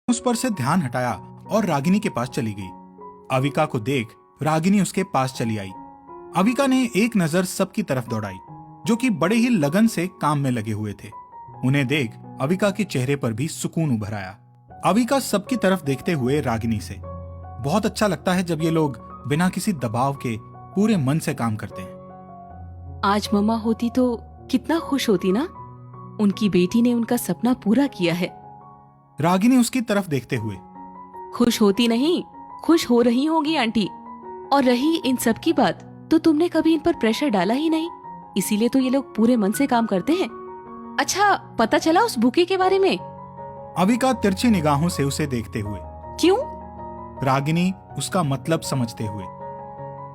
उस पर से ध्यान हटाया और रागिनी के पास चली गई। अविका को देख रागिनी उसके पास चली आई। अविका ने एक नजर सबकी तरफ दौड़ाई, जो कि बड़े ही लगन से काम में लगे हुए थे। उन्हें देख अविका के चेहरे पर भी सुकून उभर आया। अविका सबकी तरफ देखते हुए रागिनी से, बहुत अच्छा लगता है जब ये लोग बिना किसी दबाव के पूरे मन से काम करते हैं। आज मम्मा होती तो कितना खुश होती ना। उनकी बेटी ने उनका सपना पूरा किया है। रागिनी उसकी तरफ देखते हुए, खुश होती नहीं, खुश हो रही होगी आंटी। और रही इन सब की बात, तो तुमने कभी इन पर प्रेशर डाला ही नहीं, इसीलिए तो ये लोग पूरे मन से काम करते हैं। अच्छा, पता चला उस बुके के बारे में? अविका तिरछी निगाहों से उसे देखते हुए, क्यों? रागिनी उसका मतलब समझते हुए,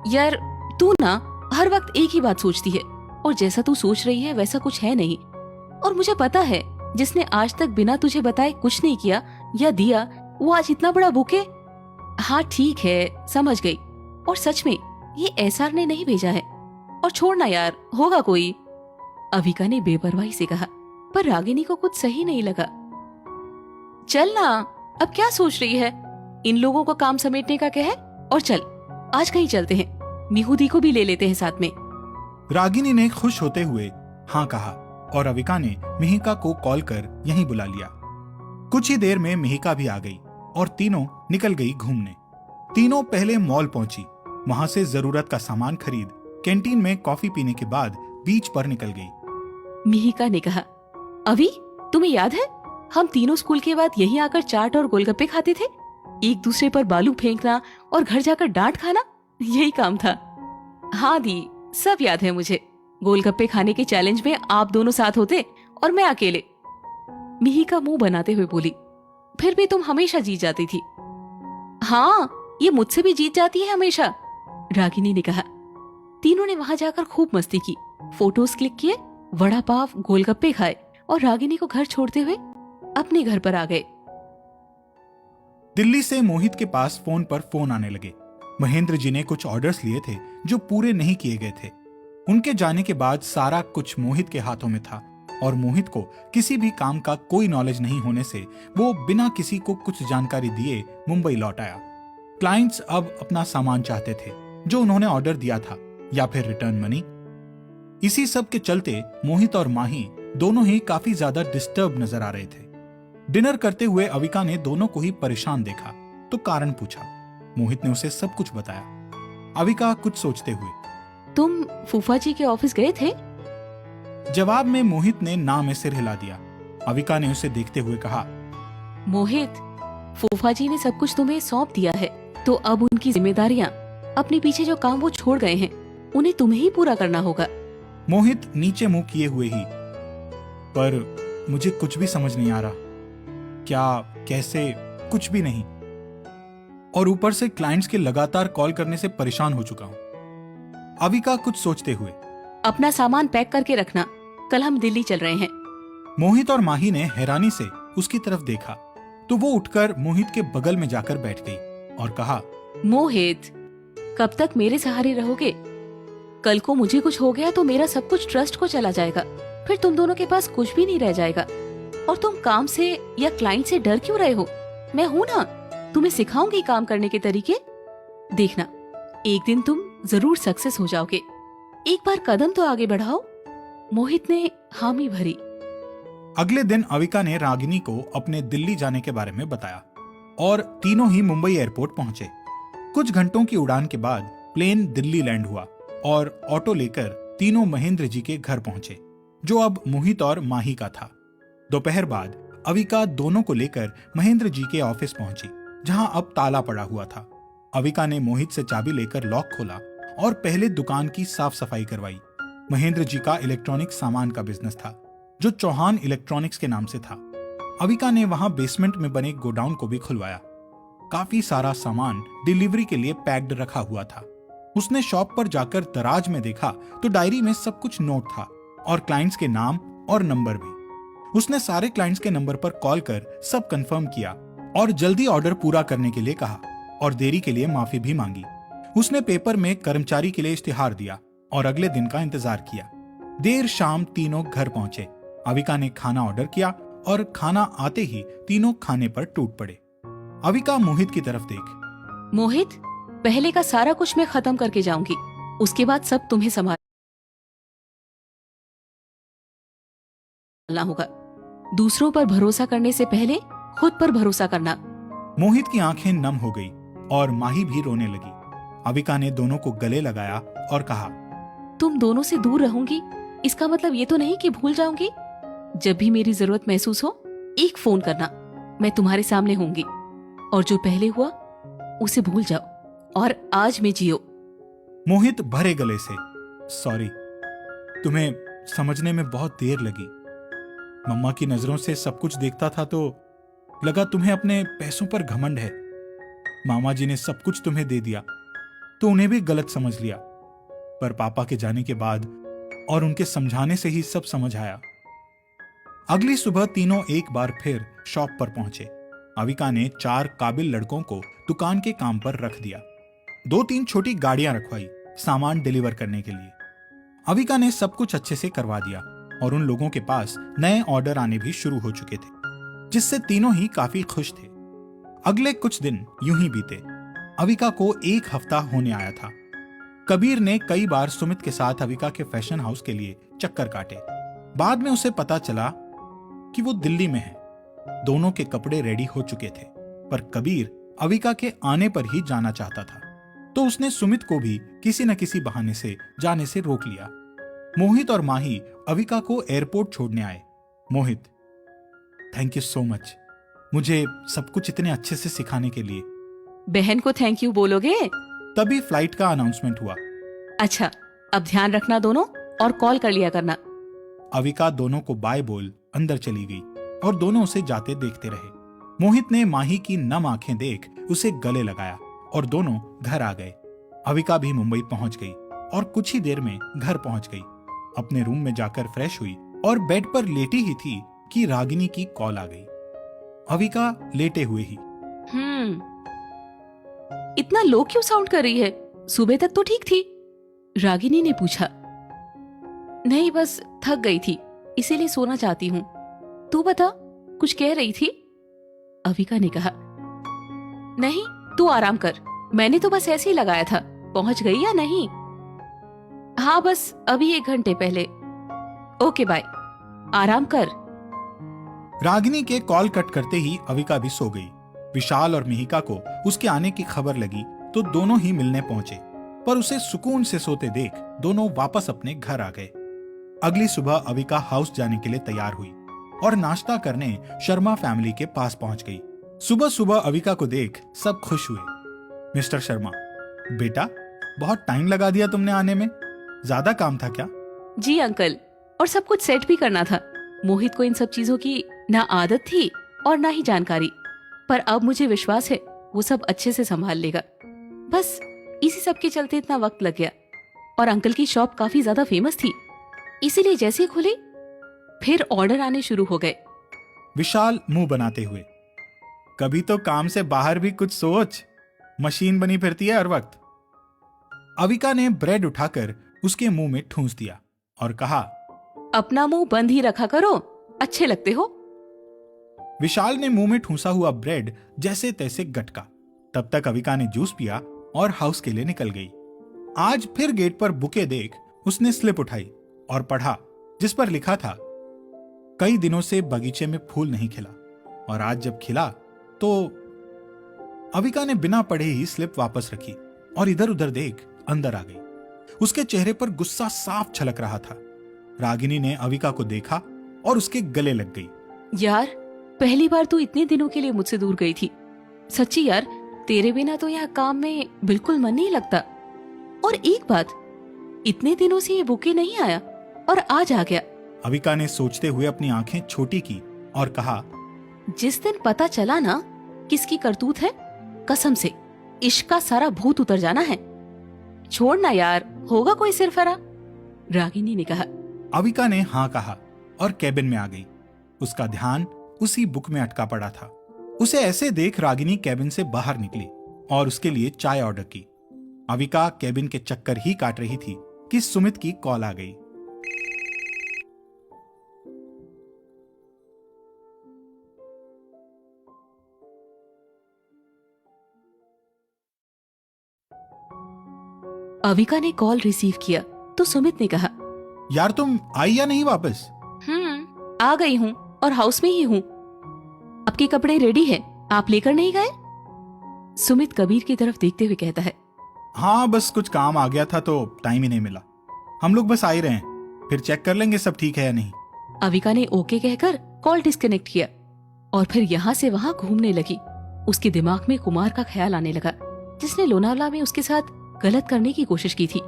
यार तू ना हर वक्त एक ही बात सोचती है, और जैसा तू सोच रही है वैसा कुछ है नहीं। और मुझे पता है जिसने आज तक बिना तुझे बताए कुछ नहीं किया या दिया, वो आज इतना बड़ा बुके। हाँ ठीक है, समझ गई। और सच में ये एसआर ने नहीं भेजा है। और छोड़ना यार, होगा कोई। अविका ने बेपरवाही से कहा, पर रागिनी को कुछ सही नहीं लगा। चल ना, अब क्या सोच रही है? इन लोगों को काम समेटने का क्या है? और चल आज कहीं चलते हैं, मिहुदी को भी ले लेते हैं साथ में। रागिनी ने खुश होते हुए हाँ कहा और अविका ने मिहिका को कॉल कर यहीं बुला लिया। कुछ ही देर में मिहिका भी आ गई और तीनों निकल गई घूमने। तीनों पहले मॉल पहुंची, वहां से जरूरत का सामान खरीद कैंटीन में कॉफी पीने के बाद बीच पर निकल गई। मिहिका ने कहा, अभी तुम्हें याद है हम तीनों स्कूल के बाद यहीं आकर चाट और गोलगप्पे खाते थे? एक दूसरे पर बालू फेंकना और घर जाकर डांट खाना, यही काम था। हाँ दी, सब याद है मुझे। गोलगप्पे खाने के चैलेंज में आप दोनों साथ होते और मैं अकेले। मिहिका मुंह बनाते हुए बोली, फिर भी तुम हमेशा जीत जाती थी। हाँ, ये मुझसे भी जीत जाती है हमेशा, रागिनी ने कहा। तीनों ने वहां जाकर खूब मस्ती की, फोटोज क्लिक किए, वड़ा पाव गोलगप्पे खाए और रागिनी को घर छोड़ते हुए अपने घर पर आ गए। दिल्ली से मोहित के पास फोन पर फोन आने लगे। महेंद्र जी ने कुछ ऑर्डर्स लिए थे जो पूरे नहीं किए गए थे। उनके जाने के बाद सारा कुछ मोहित के हाथों में था और मोहित को किसी भी काम का कोई नॉलेज नहीं होने से वो बिना किसी को कुछ जानकारी दिए मुंबई लौट आया। क्लाइंट्स अब अपना सामान चाहते थे जो उन्होंने ऑर्डर दिया था, या फिर रिटर्न मनी। इसी सब के चलते मोहित और माही दोनों ही काफी ज्यादा डिस्टर्ब नजर आ रहे थे। डिनर करते हुए अविका ने दोनों को ही परेशान देखा तो कारण पूछा। मोहित ने उसे सब कुछ बताया। अविका कुछ सोचते हुए, तुम फूफा जी के ऑफिस गए थे? जवाब में मोहित ने ना में सिर हिला दिया। अविका ने उसे देखते हुए कहा, मोहित, फूफा जी ने सब कुछ तुम्हें सौंप दिया है, तो अब उनकी जिम्मेदारियां, अपने पीछे जो काम वो छोड़ गए हैं, उन्हें तुम्हें ही पूरा करना होगा। मोहित नीचे मुंह किए हुए ही, पर मुझे कुछ भी समझ नहीं आ रहा, क्या, कैसे, कुछ भी नहीं। और ऊपर से क्लाइंट्स के लगातार कॉल करने से परेशान हो चुका हूं। अविका कुछ सोचते हुए, अपना सामान पैक करके रखना, कल हम दिल्ली चल रहे हैं। मोहित और माही ने हैरानी से उसकी तरफ देखा तो वो उठकर मोहित के बगल में जाकर बैठ गई और कहा, मोहित, कब तक मेरे सहारे रहोगे? कल को मुझे कुछ हो गया तो मेरा सब कुछ ट्रस्ट को चला जाएगा, फिर तुम दोनों के पास कुछ भी नहीं रह जाएगा। और तुम काम से या क्लाइंट से डर क्यों रहे हो? मैं हूं ना, तुम्हें सिखाऊंगी काम करने के तरीके। देखना, एक दिन तुम जरूर सक्सेस हो जाओगे। एक बार कदम तो आगे बढ़ाओ। मोहित ने हामी भरी। अगले दिन अविका ने रागिनी को अपने दिल्ली जाने के बारे में बताया और तीनों ही मुंबई एयरपोर्ट पहुंचे। कुछ घंटों की उड़ान के बाद प्लेन दिल्ली लैंड हुआ और ऑटो लेकर तीनों महेंद्र जी के घर पहुंचे, जो अब मोहित और माही का था। दोपहर बाद अविका दोनों को लेकर महेंद्र जी के ऑफिस पहुंची, जहां अब ताला पड़ा हुआ था। अविका ने मोहित से चाबी लेकर लॉक खोला और पहले दुकान की साफ सफाई करवाई। महेंद्र जी का इलेक्ट्रॉनिक सामान का बिजनेस था, जो चौहान इलेक्ट्रॉनिक्स के नाम से था। अविका ने वहां बेसमेंट में बने गोडाउन को भी खुलवाया। काफी सारा सामान डिलीवरी के लिए पैक्ड रखा हुआ था। उसने शॉप पर जाकर दराज में देखा तो डायरी में सब कुछ नोट था और क्लाइंट्स के नाम और नंबर भी। उसने सारे क्लाइंट्स के नंबर पर कॉल कर सब कंफर्म किया और जल्दी ऑर्डर पूरा करने के लिए कहा और देरी के लिए माफी भी मांगी। उसने पेपर में कर्मचारी के लिए इश्तिहार दिया और अगले दिन का इंतजार किया। देर शाम तीनों घर पहुंचे। अविका ने खाना ऑर्डर किया और खाना आते ही तीनों खाने पर टूट पड़े। अविका मोहित की तरफ देख, मोहित, पहले का सारा कुछ मैं खत्म करके जाऊंगी, उसके बाद सब तुम्हें संभालना होगा। दूसरों पर भरोसा करने से पहले खुद पर भरोसा करना। मोहित की आंखें नम हो गई और माही भी रोने लगी। अविका ने दोनों को गले लगाया और कहा, तुम दोनों से दूर रहूंगी इसका मतलब ये तो नहीं कि भूल जाऊंगी। जब भी मेरी जरूरत महसूस हो, एक फोन करना, मैं तुम्हारे सामने होंगी। और जो पहले हुआ उसे भूल जाओ और आज में जियो। मोहित भरे गले से, सॉरी, तुम्हें समझने में बहुत देर लगी। मम्मा की नजरों से सब कुछ देखता था तो लगा तुम्हें अपने पैसों पर घमंड है। मामा जी ने सब कुछ तुम्हें दे दिया तो उन्हें भी गलत समझ लिया, पर पापा के जाने के बाद और उनके समझाने से ही सब समझ आया। अगली सुबह तीनों एक बार फिर शॉप पर पहुंचे। अविका ने 4 काबिल लड़कों को दुकान के काम पर रख दिया। 2-3 छोटी गाड़ियां रखवाई सामान डिलीवर करने के लिए। अविका ने सब कुछ अच्छे से करवा दिया और उन लोगों के पास नए ऑर्डर आने भी शुरू हो चुके थे, जिससे तीनों ही काफी खुश थे। अगले कुछ दिन यूं ही बीते। अविका को 1 हफ्ता होने आया था। कबीर ने कई बार सुमित के साथ अविका के फैशन हाउस के लिए चक्कर काटे। बाद में उसे पता चला कि वो दिल्ली में है। दोनों के कपड़े रेडी हो चुके थे, पर कबीर अविका के आने पर ही जाना चाहता था, तो उसने सुमित को भी किसी न किसी बहाने से जाने से रोक लिया। मोहित और माही अविका को एयरपोर्ट छोड़ने आए। मोहित, थैंक यू सो मच, मुझे सब कुछ इतने अच्छे से सिखाने के लिए। बहन को थैंक यू बोलोगे? तभी फ्लाइट का अनाउंसमेंट हुआ। अच्छा, अब ध्यान रखना दोनों और कॉल कर लिया करना। अविका दोनों को बाय बोल अंदर चली गई और दोनों उसे जाते देखते रहे। मोहित ने माही की नम आंखें देख उसे गले लगाया और दोनों घर आ गए। अविका भी मुंबई पहुंच गई और कुछ ही देर में घर पहुंच गई। अपने रूम में जाकर फ्रेश हुई और बेड पर लेटी ही थी कि रागिनी की कॉल आ गई। अविका लेटे हुए ही, इतना लो क्यों साउंड कर रही है? सुबह तक तो ठीक थी। रागिनी ने पूछा। नहीं, बस थक गई थी, इसीलिए सोना चाहती हूँ। तू बता, कुछ कह रही थी? अविका ने कहा। नहीं, तू आराम कर, मैंने तो बस ऐसे ही लगाया था। पहुंच गई या नहीं? हाँ, बस अभी 1 घंटे पहले। ओके बाय, आराम कर। रागिनी के कॉल कट करते ही अविका भी सो गई। विशाल और मिहिका को उसके आने की खबर लगी तो दोनों ही मिलने पहुंचे, पर उसे सुकून से सोते देख दोनों वापस अपने घर आ गए। अगली सुबह अविका हाउस जाने के लिए तैयार हुई और नाश्ता करने शर्मा फैमिली के पास पहुंच गई। सुबह सुबह अविका को देख सब खुश हुए। मिस्टर शर्मा, बेटा, बहुत टाइम लगा दिया तुमने आने में, ज्यादा काम था क्या? जी अंकल, और सब कुछ सेट भी करना था। मोहित को इन सब चीजों की ना आदत थी और ना ही जानकारी, पर अब मुझे विश्वास है वो सब अच्छे से संभाल लेगा। बस इसी सब के चलते इतना वक्त लग गया। और अंकल की शॉप काफी ज्यादा फेमस थी, इसीलिए जैसे ही खुली फिर ऑर्डर आने शुरू हो गए। विशाल मुंह बनाते हुए, कभी तो काम से बाहर भी कुछ सोच, मशीन बनी फिरती है हर वक्त। अविका ने ब्रेड उठाकर उसके मुंह में ठूंस दिया और कहा, अपना मुंह बंद ही रखा करो, अच्छे लगते हो। विशाल ने मुंह में ठूंसा हुआ ब्रेड जैसे तैसे गटका। तब तक अविका ने जूस पिया और हाउस के लिए निकल गई। आज फिर गेट पर बुके देख उसने स्लिप उठाई और पढ़ा, जिस पर लिखा था, कई दिनों से बगीचे में फूल नहीं खिला और आज जब खिला तो। अविका ने बिना पढ़े ही स्लिप वापस रखी और इधर उधर देख अंदर आ गई। उसके चेहरे पर गुस्सा साफ छलक रहा था। रागिनी ने अविका को देखा और उसके गले लग गई। यार, पहली बार तू इतने दिनों के लिए मुझसे दूर गई थी। सच्ची यार, तेरे बिना तो यहाँ काम में बिल्कुल मन नहीं लगता। और एक बात, इतने दिनों से ये बुके नहीं आया और आज आ गया। अविका ने सोचते हुए अपनी आंखें छोटी की और कहा, जिस दिन पता चला ना किसकी करतूत है, कसम से इश्क का सारा भूत उतर जाना है। छोड़ ना यार, होगा कोई सिरफरा। रागिनी ने कहा। अविका ने हाँ कहा और कैबिन में आ गई। उसका ध्यान उसी बुक में अटका पड़ा था। उसे ऐसे देख रागिनी कैबिन से बाहर निकली और उसके लिए चाय ऑर्डर की। अविका कैबिन के चक्कर ही काट रही थी कि सुमित की कॉल आ गई। अविका ने कॉल रिसीव किया तो सुमित ने कहा, यार तुम आई या नहीं वापस? आ गई हूँ और हाउस में ही हूँ। आपके कपड़े रेडी है, आप लेकर नहीं गए? सुमित कबीर की तरफ देखते हुए कहता है, हाँ बस कुछ काम आ गया था तो टाइम ही नहीं मिला। हम लोग बस आ ही रहे हैं, फिर चेक कर लेंगे सब ठीक है या नहीं। अविका ने ओके कहकर कॉल डिस्कनेक्ट किया और फिर यहाँ से वहाँ घूमने लगी। उसके दिमाग में कुमार का ख्याल आने लगा, जिसने लोनावला में उसके साथ गलत करने की कोशिश की थी।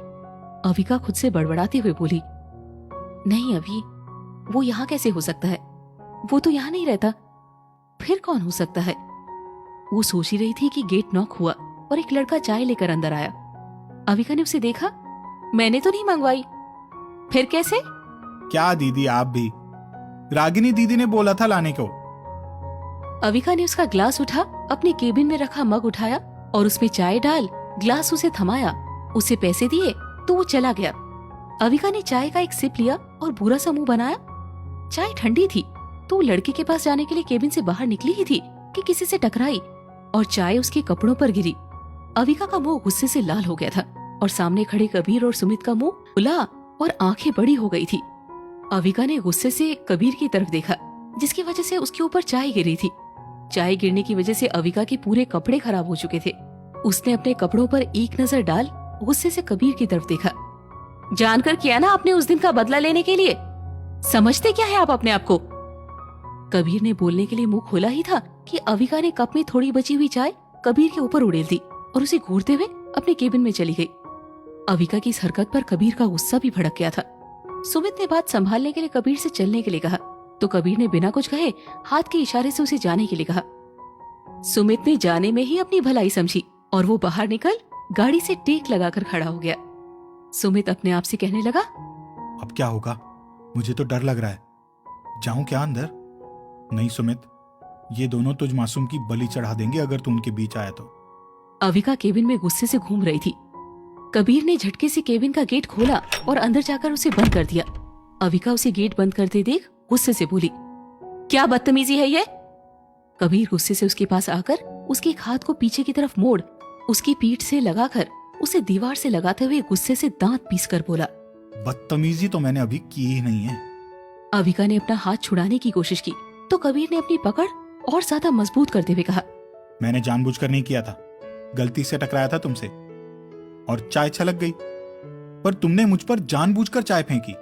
अविका खुद से बड़बड़ाते हुए बोली, नहीं अभी, वो यहाँ कैसे हो सकता है? वो तो यहाँ नहीं रहता, फिर कौन हो सकता है? वो सोच ही रही थी कि गेट नॉक हुआ और एक लड़का चाय लेकर अंदर आया। अविका ने उसे देखा, मैंने तो नहीं मंगवाई। फिर कैसे? क्या दीदी आप भी, रागिनी दीदी ने बोला था लाने को। अविका ने उसका ग्लास उठा, अपने केबिन में रखा मग उठाया और उसमें चाय डाल ग्लास उसे थमाया, उसे पैसे दिए तो वो चला गया। अविका ने चाय का एक सिप लिया और बुरा सा मुंह बनाया। चाय ठंडी थी तो वो लड़के के पास जाने के लिए केबिन से बाहर निकली ही थी कि किसी से टकराई और चाय उसके कपड़ों पर गिरी। अविका का मुंह गुस्से से लाल हो गया था और सामने खड़े कबीर और सुमित का मुंह खुला और आंखें बड़ी हो गई थी। अविका ने गुस्से से कबीर की तरफ देखा, जिसकी वजह से उसके ऊपर चाय गिरी थी। चाय गिरने की वजह से अविका के पूरे कपड़े खराब हो चुके थे। उसने अपने कपड़ों पर एक नजर डाल गुस्से से कबीर की तरफ देखा। जानकर किया ना आपने उस दिन का बदला लेने के लिए? समझते क्या है आप अपने आप को? कबीर ने बोलने के लिए मुंह खोला ही था कि अविका ने कप में थोड़ी बची हुई चाय कबीर के ऊपर उड़ेल दी और उसे घूरते हुए अपने केबिन में चली गई। अविका की इस हरकत पर कबीर का गुस्सा भी भड़क गया था। सुमित ने बात संभालने के लिए कबीर से चलने के लिए कहा तो कबीर ने बिना कुछ कहे हाथ के इशारे से उसे जाने के लिए कहा। सुमित ने जाने में ही अपनी भलाई समझी और वो बाहर निकल गाड़ी से टेक लगाकर खड़ा हो गया। सुमित अपने आप से कहने लगा, अब क्या होगा? मुझे तो डर लग रहा है। जाऊं क्या अंदर? नहीं सुमित, ये दोनों तुझ मासूम की बलि चढ़ा देंगे अगर तू उनके बीच आया तो। अविका केबिन में गुस्से से घूम रही थी। कबीर ने झटके से केबिन का गेट खोला और अंदर जाकर उसे बंद कर दिया। अविका उसे गेट बंद करते देख गुस्से से बोली, क्या बदतमीजी है ये? कबीर गुस्से से उसके पास आकर उसके एक हाथ को पीछे की तरफ मोड़ उसकी पीठ से लगाकर उसे दीवार से लगाते हुए गुस्से से दांत पीसकर बोला, बदतमीजी तो मैंने अभी की ही नहीं है। अविका ने अपना हाथ छुड़ाने की कोशिश की तो कबीर ने अपनी पकड़ और ज्यादा मजबूत करते हुए कहा, मैंने जानबूझकर नहीं किया था, गलती से टकराया था तुमसे और चाय छलक गई, पर तुमने मुझ पर जानबूझकर चाय फेंकी।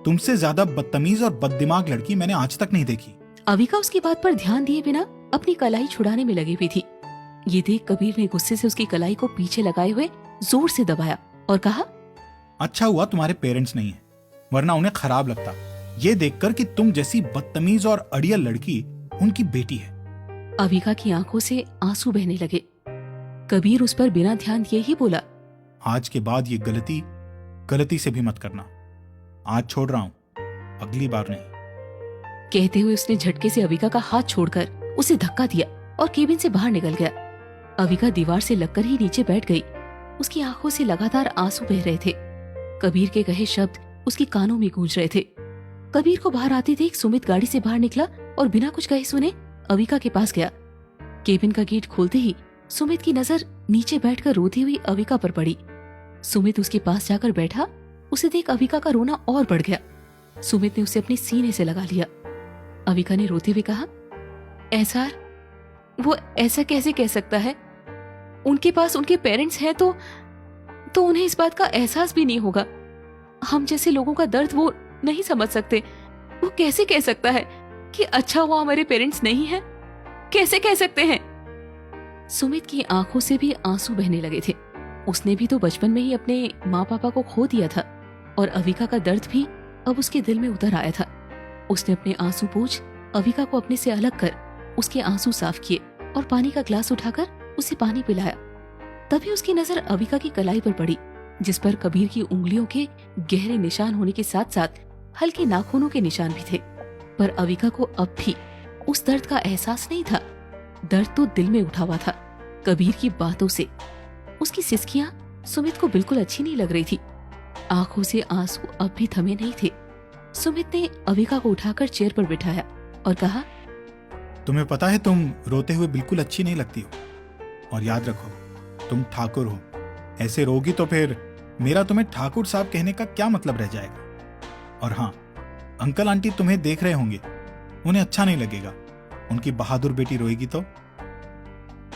तुमसे ज्यादा बदतमीज और बददिमाग लड़की मैंने आज तक नहीं देखी। अविका उसकी बात पर ध्यान दिए बिना अपनी कलाई छुड़ाने में लगी हुई थी। ये देख कबीर ने गुस्से से उसकी कलाई को पीछे लगाए हुए जोर से दबाया और कहा, अच्छा हुआ तुम्हारे पेरेंट्स नहीं है, वरना उन्हें खराब लगता ये देखकर कि तुम जैसी बदतमीज और अड़ियल लड़की उनकी बेटी है। अविका की आंखों से आंसू बहने लगे। कबीर उस पर बिना ध्यान दिए ही बोला, आज के बाद ये गलती से भी मत करना। आज छोड़ रहा हूं, अगली बार नहीं। कहते हुए उसने झटके से अविका का हाथ छोड़कर उसे धक्का दिया और केबिन से बाहर निकल गया। अविका दीवार से लगकर ही नीचे बैठ गई। उसकी आंखों से लगातार आंसू बह रहे थे। कबीर के कहे शब्द उसके कानों में गूंज रहे थे। कबीर को बाहर आते देख सुमित गाड़ी से बाहर निकला और बिना कुछ कहे सुने अविका के पास गया। केबिन का गेट खोलते ही सुमित की नजर नीचे बैठकर रोती हुई अविका पर पड़ी। सुमित उसके पास जाकर बैठा। उसे देख अविका का रोना और बढ़ गया। सुमित ने उसे अपने सीने से लगा लिया। अविका ने रोते हुए कहा, एहसार, वो ऐसा कैसे कह सकता है? उनके पास उनके पेरेंट्स हैं तो उन्हें इस बात का एहसास भी नहीं होगा। हम जैसे लोगों का दर्द वो नहीं समझ सकते। वो कैसे कह सकता है कि अच्छा हुआ हमारे पेरेंट्स नहीं हैं? कैसे कह सकते हैं? सुमित की आंखों से भी आंसू बहने लगे थे। उसने भी तो बचपन में ही अपने माँ पापा को खो दिया था और अविका का दर्द भी अब उसके दिल में उतर आया था। उसने अपने आंसू पोंछ अविका को अपने से अलग कर उसके आंसू साफ किए और पानी का ग्लास उठाकर उसे पानी पिलाया। तभी उसकी नजर अविका की कलाई पर पड़ी, जिस पर कबीर की उंगलियों के गहरे निशान होने के साथ साथ हल्के नाखूनों के निशान भी थे। पर अविका को अब भी उस दर्द का एहसास नहीं था। दर्द तो दिल में उठा हुआ था। कबीर की बातों से उसकी सिसकियां सुमित को बिल्कुल अच्छी नहीं लग रही थी। आंखों से आंसू अब भी थमे नहीं थे। सुमित ने अविका को उठाकर चेयर पर बिठाया और कहा, तुम्हें पता है तुम रोते हुए बिल्कुल अच्छी नहीं लगती हो, और याद रखो तुम ठाकुर हो। ऐसे रोगी तो फिर मेरा तुम्हें ठाकुर साहब कहने का क्या मतलब रह जाएगा। और हाँ, अंकल आंटी तुम्हें देख रहे होंगे, उन्हें अच्छा नहीं लगेगा। उनकी बहादुर बेटी रोएगी तो।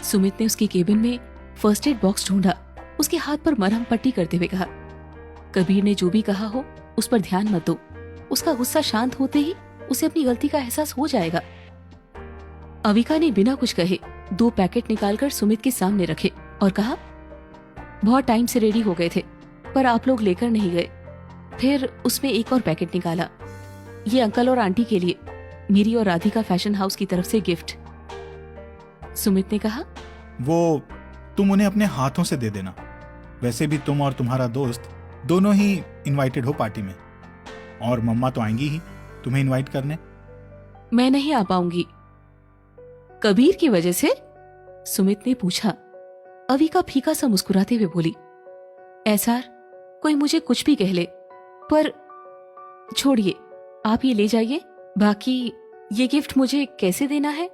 सुमित ने उसके केबिन में फर्स्ट एड बॉक्स ढूंढा, उसके हाथ पर मरहम पट्टी करते हुए कहा, कबीर ने जो भी कहा हो उस पर ध्यान मत दो। उसका गुस्सा शांत होते ही उसे अपनी गलती का एहसास हो जाएगा। अविका ने बिना कुछ कहे 2 पैकेट निकालकर सुमित के सामने रखे और कहा, बहुत टाइम से रेडी हो गए थे पर आप लोग लेकर नहीं गए। फिर उसमें एक और पैकेट निकाला, ये अंकल और आंटी के लिए, मेरी और राधिका फैशन हाउस की तरफ से गिफ्ट। सुमित ने कहा, वो तुम उन्हें अपने हाथों से दे देना। वैसे भी तुम और तुम्हारा दोस्त दोनों ही इनवाइटेड हो पार्टी में, और मम्मा तो आएंगी ही तुम्हें इनवाइट करने। मैं नहीं आ पाऊंगी। कबीर की वजह से? सुमित ने पूछा। अविका फीका सा मुस्कुराते हुए बोली, एसआर, कोई मुझे कुछ भी कह ले, पर छोड़िए, आप ये ले जाइए। बाकी ये गिफ्ट मुझे कैसे देना है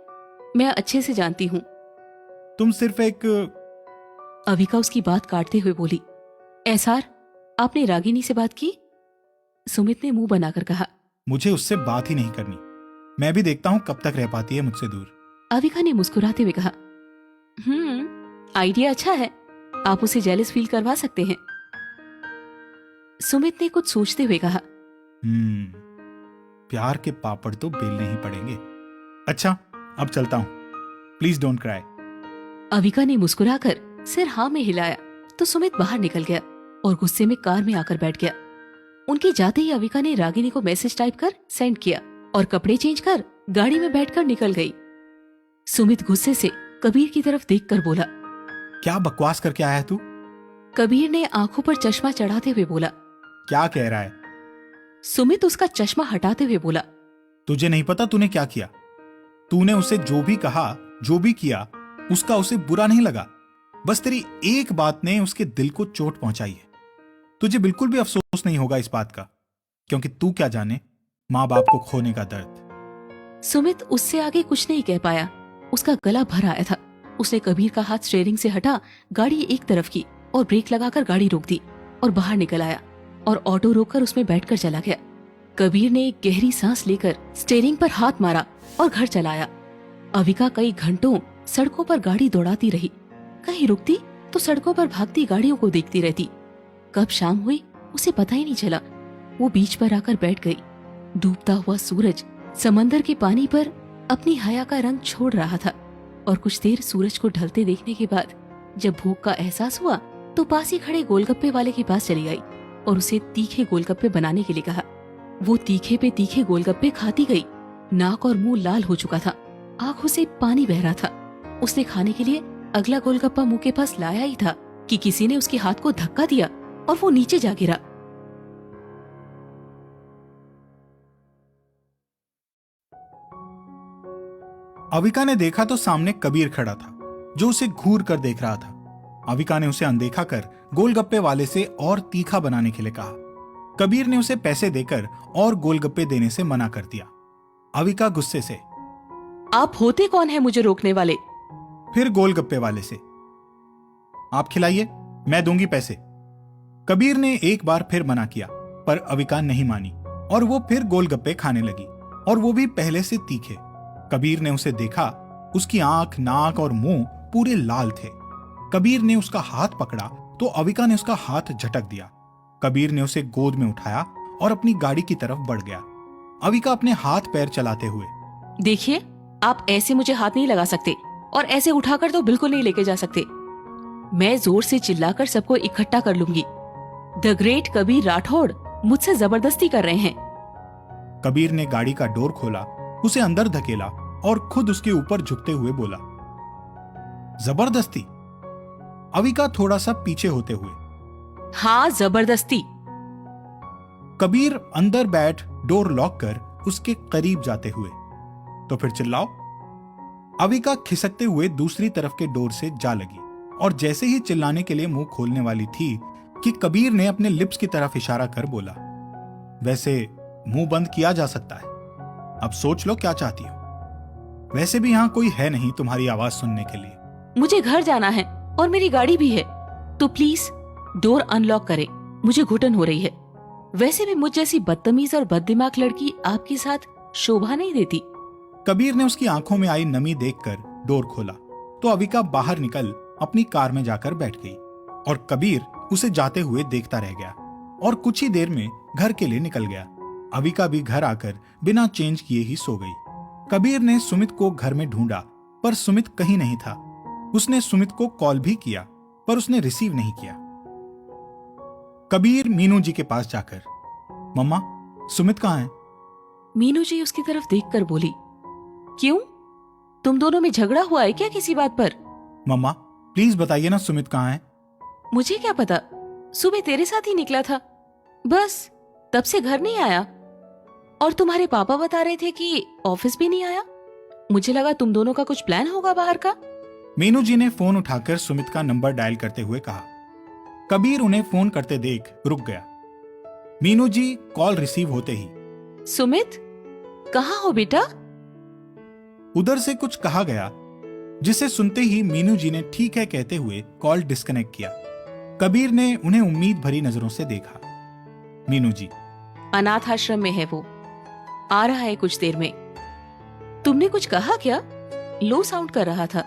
मैं अच्छे से जानती हूँ। तुम सिर्फ एक। अविका उसकी बात काटते हुए बोली, एसआर, आपने रागिनी से बात की? सुमित ने मुंह बनाकर कहा, मुझे उससे बात ही नहीं करनी। मैं भी देखता हूँ कब तक रह पाती है मुझसे दूर। अविका ने मुस्कुराते हुए कहा, आइडिया अच्छा है, आप उसे जेलस फील करवा सकते हैं। सुमित ने कुछ सोचते हुए कहा, प्यार के पापड़ तो बेलने ही पड़ेंगे। अच्छा, अब चलता हूं, प्लीज डोंट क्राई। अविका ने मुस्कुराकर सिर हाँ में हिलाया तो सुमित बाहर निकल गया और गुस्से में कार में आकर बैठ गया। उनके जाते ही अविका ने रागिनी को मैसेज टाइप कर सेंड किया और कपड़े चेंज कर गाड़ी में बैठकर निकल गई। सुमित गुस्से से कबीर की तरफ देखकर बोला, क्या बकवास करके आया तू? कबीर ने आंखों पर चश्मा चढ़ाते हुए बोला, क्या कह रहा है? सुमित उसका चश्मा हटाते हुए बोला, तुझे नहीं पता तूने क्या किया? तूने उसे जो भी कहा, जो भी किया, उसका उसे बुरा नहीं लगा। बस तेरी एक बात ने उसके दिल को चोट पहुंचाई है। तुझे बिल्कुल भी अफसोस नहीं होगा इस बात का, क्योंकि तू क्या जाने माँ बाप को खोने का दर्द। सुमित उससे आगे कुछ नहीं कह पाया। उसका गला भर आया था। उसने कबीर का हाथ स्टीयरिंग से हटा, गाड़ी एक तरफ की और ब्रेक लगाकर गाड़ी रोक दी और बाहर निकल आया और ऑटो रोककर उसमें बैठकर चला गया। कबीर ने एक गहरी सांस लेकर स्टीयरिंग पर हाथ मारा और घर चला आया। अविका कई घंटों सड़कों पर गाड़ी दौड़ाती रही, कहीं रुकती तो सड़कों पर भागती गाड़ियों को देखती रहती। कब शाम हुई उसे पता ही नहीं चला। वो बीच पर आकर बैठ गई। डूबता हुआ सूरज समंदर के पानी पर अपनी हया का रंग छोड़ रहा था और कुछ देर सूरज को ढलते देखने के बाद जब भूख का एहसास हुआ तो पास ही खड़े गोलगप्पे वाले के पास चली गई और उसे तीखे गोलगप्पे बनाने के लिए कहा। वो तीखे पे तीखे गोलगप्पे खाती गई। नाक और मुंह लाल हो चुका था, आंखों से पानी बह रहा था। उसने खाने के लिए अगला गोलगप्पा मुंह के पास लाया ही था कि किसी ने उसके हाथ को धक्का दिया और वो नीचे जा गिरा। अविका ने देखा तो सामने कबीर खड़ा था, जो उसे घूर कर देख रहा था। अविका ने उसे अनदेखा कर गोलगप्पे वाले से और तीखा बनाने के लिए कहा। कबीर ने उसे पैसे देकर और गोलगप्पे देने से मना कर दिया। अविका गुस्से से, आप होते कौन है मुझे रोकने वाले? फिर गोलगप्पे वाले से, आप खिलाइए, मैं दूंगी पैसे। कबीर ने एक बार फिर मना किया, पर अविका नहीं मानी और वो फिर गोलगप्पे खाने लगी, और वो भी पहले से तीखे। कबीर ने उसे देखा, उसकी आंख, नाक और मुंह पूरे लाल थे। कबीर ने उसका हाथ पकड़ा तो अविका ने उसका हाथ झटक दिया। कबीर ने उसे गोद में उठाया और अपनी गाड़ी की तरफ बढ़ गया। अविका अपने हाथ पैर चलाते हुए, देखिए, आप ऐसे मुझे हाथ नहीं लगा सकते और ऐसे उठाकर तो बिल्कुल नहीं लेके जा सकते। मैं जोर से चिल्लाकर सबको इकट्ठा कर लूंगी। द ग्रेट कबीर राठौड़ मुझसे जबरदस्ती कर रहे हैं। कबीर ने गाड़ी का डोर खोला, उसे अंदर धकेला और खुद उसके ऊपर झुकते हुए बोला, जबरदस्ती? अविका थोड़ा सा पीछे होते हुए, हाँ, जबरदस्ती। कबीर अंदर बैठ डोर लॉक कर उसके करीब जाते हुए, तो फिर चिल्लाओ। अविका खिसकते हुए दूसरी तरफ के डोर से जा लगी और जैसे ही चिल्लाने के लिए मुंह खोलने वाली थी कि कबीर ने अपने लिप्स की तरफ इशारा कर बोला, वैसे मुंह बंद किया जा सकता है, अब सोच लो क्या चाहती हो। वैसे भी यहां कोई है नहीं तुम्हारी आवाज सुनने के लिए। मुझे घर जाना है और मेरी गाड़ी भी है, तो प्लीज डोर अनलॉक करें। मुझे घुटन हो रही है। वैसे भी मुझ जैसी बदतमीज और बददिमाग लड़की आपके साथ शोभा नहीं देती। कबीर ने उसकी आंखों में आई नमी देखकर डोर खोला तो अविका बाहर निकल अपनी कार में जाकर बैठ गई और कबीर उसे जाते हुए देखता रह गया और कुछ ही देर में घर के लिए निकल गया। अविका भी घर आकर बिना चेंज किए ही सो गई। कबीर ने सुमित को घर में ढूंढा पर सुमित कहीं नहीं था। उसने सुमित को कॉल भी किया पर उसने रिसीव नहीं किया। कबीर मीनू जी के पास जाकर, मम्मा सुमित कहाँ है? मीनू जी उसकी तरफ देखकर बोली, क्यों, तुम दोनों में झगड़ा हुआ है क्या किसी बात पर? मम्मा प्लीज बताइए ना सुमित कहाँ है? मुझे क्या पता, सुबह तेरे साथ ही निकला था, बस तब से घर नहीं आया। और तुम्हारे पापा बता रहे थे कि ऑफिस भी नहीं आया। मुझे लगा तुम दोनों का कुछ प्लान होगा बाहर का। मीनू जी ने फोन उठाकर सुमित का नंबर डायल करते हुए कहा। कबीर उन्हें फोन करते देख रुक गया। मीनू जी कॉल रिसीव होते ही, सुमित कहाँ हो बेटा? उधर से कुछ कहा गया जिसे सुनते ही मीनू जी ने ठीक है कहते हुए कॉल डिस्कनेक्ट किया। कबीर ने उन्हें उम्मीद भरी नजरों से देखा। मीनू जी अनाथ आश्रम में है वो, आ रहा है कुछ देर में। तुमने कुछ कहा क्या? लो साउंड कर रहा था।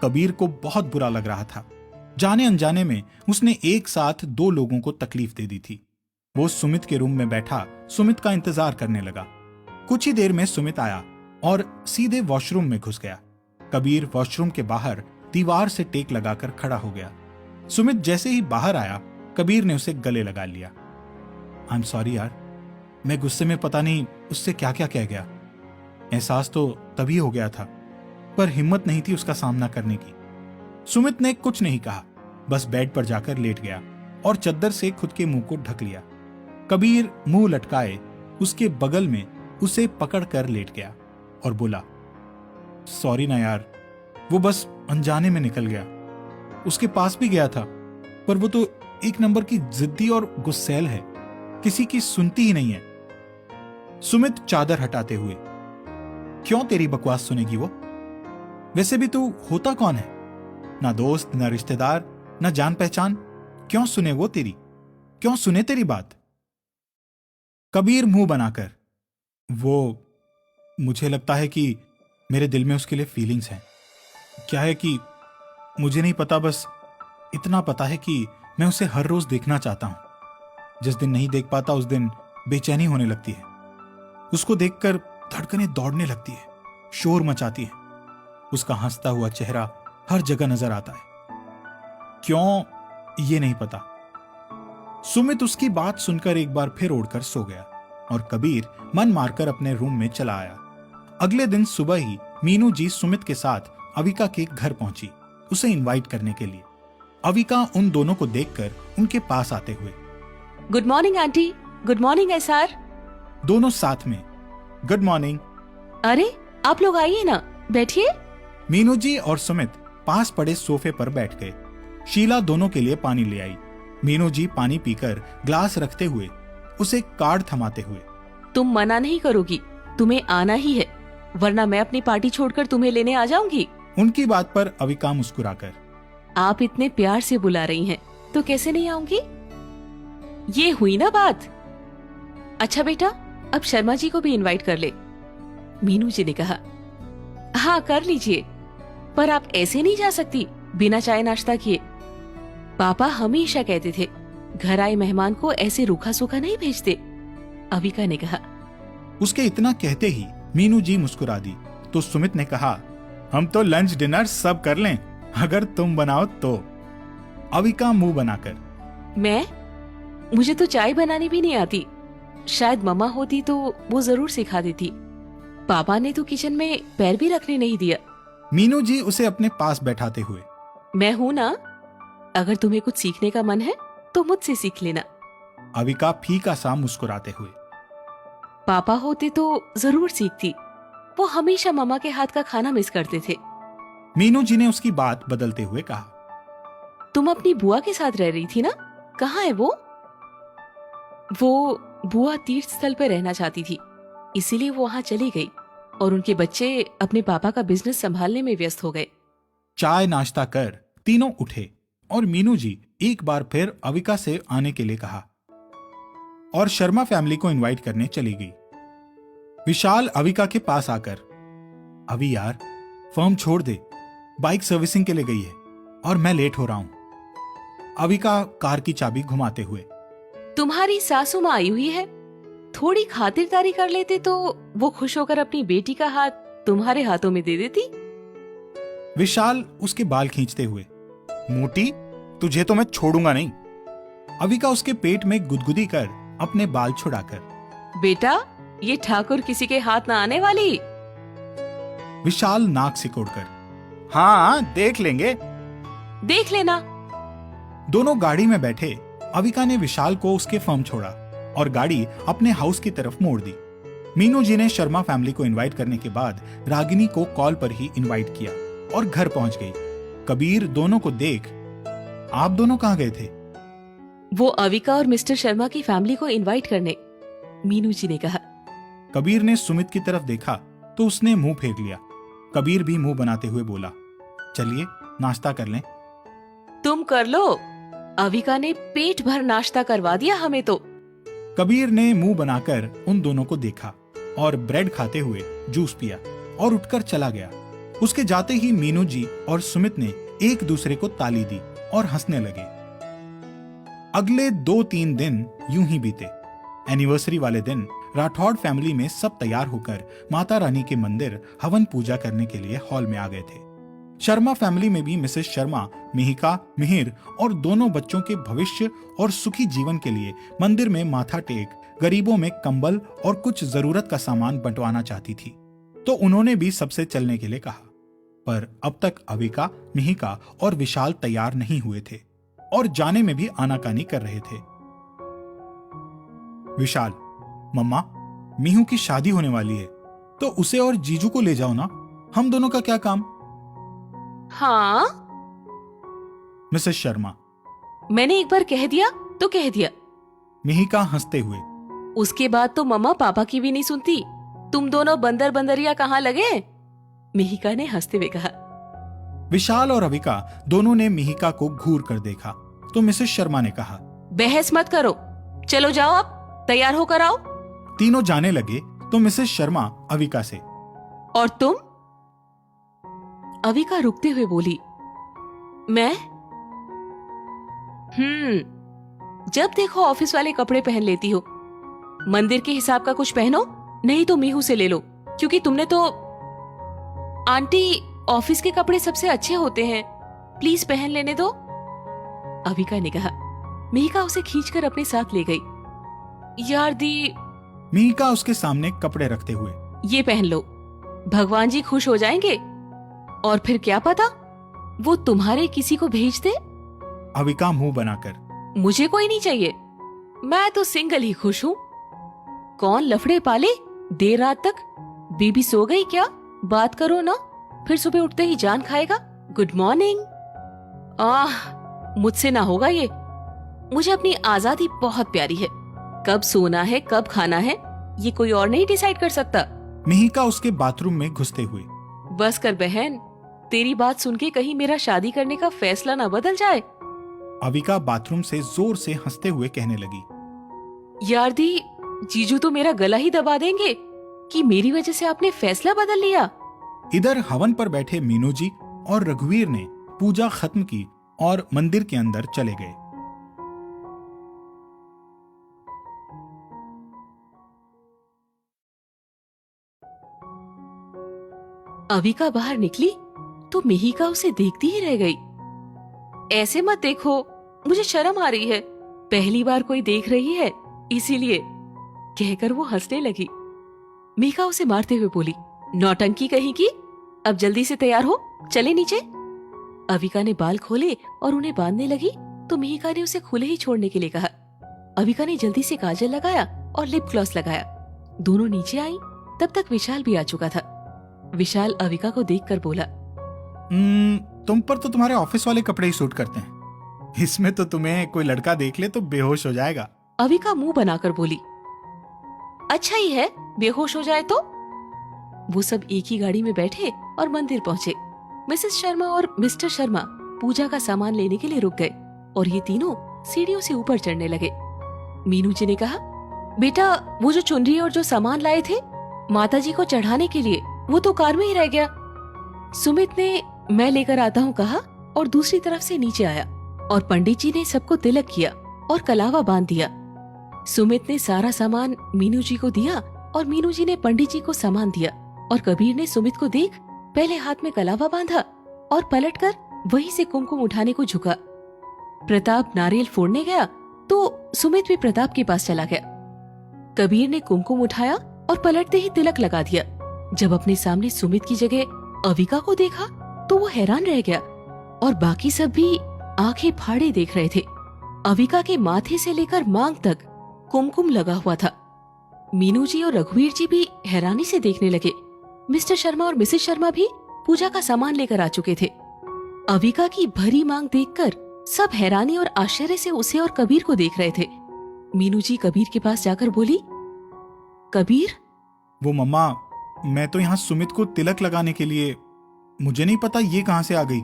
कबीर को बहुत बुरा लग रहा था। जाने अनजाने में उसने एक साथ दो लोगों को तकलीफ दे दी थी। वो सुमित के रूम में बैठा सुमित का इंतजार करने लगा। कुछ ही देर में सुमित आया और सीधे वॉशरूम में घुस गया। कबीर वॉशरूम के बाहर दीवार से टेक लगाकर खड़ा हो गया। सुमित जैसे ही बाहर आया कबीर ने उसे गले लगा लिया। आई एम सॉरी यार, मैं गुस्से में पता नहीं उससे क्या क्या कह गया। एहसास तो तभी हो गया था पर हिम्मत नहीं थी उसका सामना करने की। सुमित ने कुछ नहीं कहा, बस बेड पर जाकर लेट गया और चद्दर से खुद के मुंह को ढक लिया। कबीर मुंह लटकाए उसके बगल में उसे पकड़कर लेट गया और बोला, सॉरी ना यार, वो बस अनजाने में निकल गया। उसके पास भी गया था पर वो तो एक नंबर की जिद्दी और गुस्सैल है, किसी की सुनती ही नहीं है। सुमित चादर हटाते हुए, क्यों तेरी बकवास सुनेगी वो? वैसे भी तू होता कौन है? ना दोस्त, ना रिश्तेदार, ना जान पहचान। क्यों सुने वो तेरी? क्यों सुने तेरी बात? कबीर मुंह बनाकर, वो मुझे लगता है कि मेरे दिल में उसके लिए फीलिंग्स हैं। क्या है कि मुझे नहीं पता, बस इतना पता है कि मैं उसे हर रोज देखना चाहता हूं। जिस दिन नहीं देख पाता उस दिन बेचैनी होने लगती है। उसको देखकर धड़कनें दौड़ने लगती है, शोर मचाती है। उसका हंसता हुआ चेहरा हर जगह नजर आता है। क्यों ये नहीं पता। सुमित उसकी बात सुनकर एक बार फिर उड़कर सो गया और कबीर मन मारकर अपने रूम में चला आया। अगले दिन सुबह ही मीनू जी सुमित के साथ अविका के घर पहुंची उसे इनवाइट करने के लिए। अविका उन दोनों को देखकर उनके पास आते हुए, good morning aunty. Good morning SR. दोनों साथ में, गुड मॉर्निंग। अरे आप लोग आइए ना, बैठिए। मीनू जी और सुमित पास पड़े सोफे पर बैठ गए। शीला दोनों के लिए पानी ले आई। मीनू जी पानी पीकर ग्लास रखते हुए उसे कार्ड थमाते हुए, तुम मना नहीं करोगी, तुम्हें आना ही है, वरना मैं अपनी पार्टी छोड़कर तुम्हें लेने आ जाऊंगी। उनकी बात पर अविका मुस्कुराकर, आप इतने प्यार से बुला रही हैं तो कैसे नहीं आऊंगी। ये हुई ना बात। अच्छा बेटा, अब शर्मा जी को भी इनवाइट कर ले, मीनू जी ने कहा। हाँ कर लीजिए, पर आप ऐसे नहीं जा सकती बिना चाय नाश्ता किए। पापा हमेशा कहते थे घर आए मेहमान को ऐसे रूखा सूखा नहीं भेजते, अविका ने कहा। उसके इतना कहते ही मीनू जी मुस्कुरा दी तो सुमित ने कहा, हम तो लंच डिनर सब कर लें अगर तुम बनाओ तो। अविका मुंह बनाकर, मुझे तो चाय बनानी भी नहीं आती, शायद मम्मा होती तो वो जरूर सिखा देती। पापा ने तो किचन में पैर भी रखने नहीं दिया। मीनू जी उसे अपने पास बैठाते हुए, मैं हूं ना, अगर तुम्हें कुछ सीखने का मन है तो मुझसे सीख लेना। अविका फीका सा मुस्कुराते हुए, पापा होते तो जरूर सीखती, वो हमेशा मम्मा के हाथ का खाना मिस करते थे। मीनू जी ने उसकी बात बदलते हुए कहा, तुम अपनी बुआ के साथ रह रही थी ना, कहाँ है वो? वो बुआ तीर्थ स्थल पर रहना चाहती थी, इसीलिए वो वहां चली गई और उनके बच्चे अपने पापा का बिजनेस संभालने में व्यस्त हो गए। चाय नाश्ता कर तीनों उठे और मीनू जी एक बार फिर अविका से आने के लिए कहा और शर्मा फैमिली को इनवाइट करने चली गई। विशाल अविका के पास आकर, अभी यार फर्म छोड़ दे, बाइक सर्विसिंग के लिए गई है और मैं लेट हो रहा हूं। अविका कार की चाबी घुमाते हुए, तुम्हारी सासू माँ आई हुई है, थोड़ी खातिरदारी कर लेते तो वो खुश होकर अपनी बेटी का हाथ तुम्हारे हाथों में दे देती। विशाल उसके बाल खींचते हुए, मोटी तुझे तो मैं छोड़ूंगा नहीं। अविका उसके पेट में गुदगुदी कर अपने बाल छुड़ाकर, बेटा ये ठाकुर किसी के हाथ ना आने वाली। विशाल नाक सिकोड़कर, हाँ देख लेंगे। देख लेना। दोनों गाड़ी में बैठे अविका ने विशाल को उसके फर्म छोड़ा और गाड़ी अपने हाउस की तरफ मोड़ दी। मीनू जी ने शर्मा फैमिली को इनवाइट करने के बाद रागिनी को कॉल पर ही इनवाइट किया और घर पहुंच गई। कबीर दोनों को देख, आप दोनों कहां गए थे? वो अविका और मिस्टर शर्मा की फैमिली को इनवाइट करने, मीनू जी ने कहा। कबीर ने सुमित की तरफ देखा तो उसने मुंह फेर लिया। कबीर भी मुंह बनाते हुए बोला, चलिए नाश्ता कर लें। तुम कर लो, अविका ने पेट भर नाश्ता करवा दिया हमें तो। कबीर ने मुंह बनाकर उन दोनों को देखा और ब्रेड खाते हुए जूस पिया और उठकर चला गया। उसके जाते ही मीनू जी और सुमित ने एक दूसरे को ताली दी और हंसने लगे। अगले 2-3 दिन यूं ही बीते। एनिवर्सरी वाले दिन राठौड़ फैमिली में सब तैयार होकर माता रानी के मंदिर हवन पूजा करने के लिए हॉल में आ गए थे। शर्मा फैमिली में भी मिसेस शर्मा, मिहिका, मिहिर और दोनों बच्चों के भविष्य और सुखी जीवन के लिए मंदिर में माथा टेक गरीबों में कंबल और कुछ जरूरत का सामान बंटवाना चाहती थी, तो उन्होंने भी सबसे चलने के लिए कहा। पर अब तक अविका, मिहिका और विशाल तैयार नहीं हुए थे और जाने में भी आनाकानी कर रहे थे। विशाल, मम्मा मीहू की शादी होने वाली है तो उसे और जीजू को ले जाओ ना, हम दोनों का क्या काम? हाँ, मिसेस शर्मा, मैंने एक बार कह दिया तो कह दिया। मिहिका हंसते हुए, उसके बाद तो मम्मा पापा की भी नहीं सुनती। तुम दोनों बंदर बंदरिया कहाँ लगे? मिहिका ने हंसते हुए कहा। विशाल और अविका दोनों ने मिहिका को घूर कर देखा तो मिसेस शर्मा ने कहा, बहस मत करो, चलो जाओ, अब तैयार होकर आओ। तीनों जाने लगे तो मिसेस शर्मा अविका से, और तुम? अविका रुकते हुए बोली, मैं? जब देखो ऑफिस वाले कपड़े पहन लेती हो। मंदिर के हिसाब का कुछ पहनो, नहीं तो मीहू से ले लो, क्योंकि तुमने तो। आंटी, ऑफिस के कपड़े सबसे अच्छे होते हैं, प्लीज पहन लेने दो, अविका ने कहा। मिहिका उसे खींचकर अपने साथ ले गई। यार दी, मिहिका उसके सामने कपड़े रखते हुए, ये पहन लो, भगवान जी खुश हो जाएंगे, और फिर क्या पता वो तुम्हारे किसी को भेज दे। अविका मुंह बनाकर, मुझे कोई नहीं चाहिए, मैं तो सिंगल ही खुश हूँ। कौन लफड़े पाले देर रात तक? बेबी सो गई क्या? बात करो ना, फिर सुबह उठते ही जान खाएगा गुड मॉर्निंग। मुझसे ना होगा ये। मुझे अपनी आजादी बहुत प्यारी है, कब सोना है कब खाना है ये कोई और नहीं डिसाइड कर सकता। मिहिका उसके बाथरूम में घुसते हुए, बस कर बहन, तेरी बात सुन के कहीं मेरा शादी करने का फैसला ना बदल जाए। अविका बाथरूम से जोर से हंसते हुए कहने लगी, यार दी, जीजू तो मेरा गला ही दबा देंगे कि मेरी वजह से आपने फैसला बदल लिया। इधर हवन पर बैठे मीनू जी और रघुवीर ने पूजा खत्म की और मंदिर के अंदर चले गए। अविका बाहर निकली तो मिहिका उसे देखती ही रह गई। ऐसे मत देखो, मुझे शर्म आ रही है, पहली बार कोई देख रही है इसीलिए, कहकर वो हंसने लगी। मिहिका उसे मारते हुए बोली, नौटंकी कहीं की, अब जल्दी से तैयार हो, चले नीचे। अविका ने बाल खोले और उन्हें बांधने लगी तो मिहिका ने उसे खुले ही छोड़ने के लिए कहा। अविका ने जल्दी से काजल लगाया और लिप ग्लॉस लगाया। दोनों नीचे आई, तब तक विशाल भी आ चुका था। विशाल अविका को देखकर बोला, तुम पर तो तुम्हारे ऑफिस वाले कपड़े ही सूट करते हैं, इसमें तो तुम्हें कोई लड़का देख ले तो बेहोश हो जाएगा। अविका मुंह बनाकर बोली, अच्छा ही है बेहोश हो जाए तो। वो सब एक ही गाड़ी में बैठे और मंदिर पहुंचे। मिसेस शर्मा और मिस्टर शर्मा पूजा का सामान लेने के लिए रुक गए। और ये तीनों सीढ़ियों से ऊपर चढ़ने लगे। मीनू जी ने कहा, बेटा वो जो चुनरी और जो सामान लाए थे माताजी को चढ़ाने के लिए, वो तो कार में ही रह गया। सुमित ने मैं लेकर आता हूँ कहा और दूसरी तरफ से नीचे आया और पंडित जी ने सबको तिलक किया और कलावा बांध दिया। सुमित ने सारा सामान मीनू जी को दिया और मीनू जी ने पंडित जी को सामान दिया और कबीर ने सुमित को देख पहले हाथ में कलावा बांधा और पलटकर वहीं से कुमकुम उठाने को झुका। प्रताप नारियल फोड़ने गया तो सुमित भी प्रताप के पास चला गया। कबीर ने कुमकुम उठाया और पलटते ही तिलक लगा दिया। जब अपने सामने सुमित की जगह अविका को देखा तो वो हैरान रह गया और बाकी सब भी आंखें फाड़े देख रहे थे। अविका के माथे से लेकर मांग तक कुमकुम लगा हुआ था। मीनू जी और रघुवीर जी भी हैरानी से देखने लगे। मिस्टर शर्मा और मिसेस शर्मा भी पूजा का सामान लेकर आ चुके थे। अविका की भरी मांग देखकर सब हैरानी और आश्चर्य से उसे और कबीर को देख रहे थे। मीनू जी कबीर के पास जाकर बोली, कबीर, वो मम्मा, मैं तो यहाँ सुमित को तिलक लगाने के लिए, मुझे नहीं पता ये कहाँ से आ गई।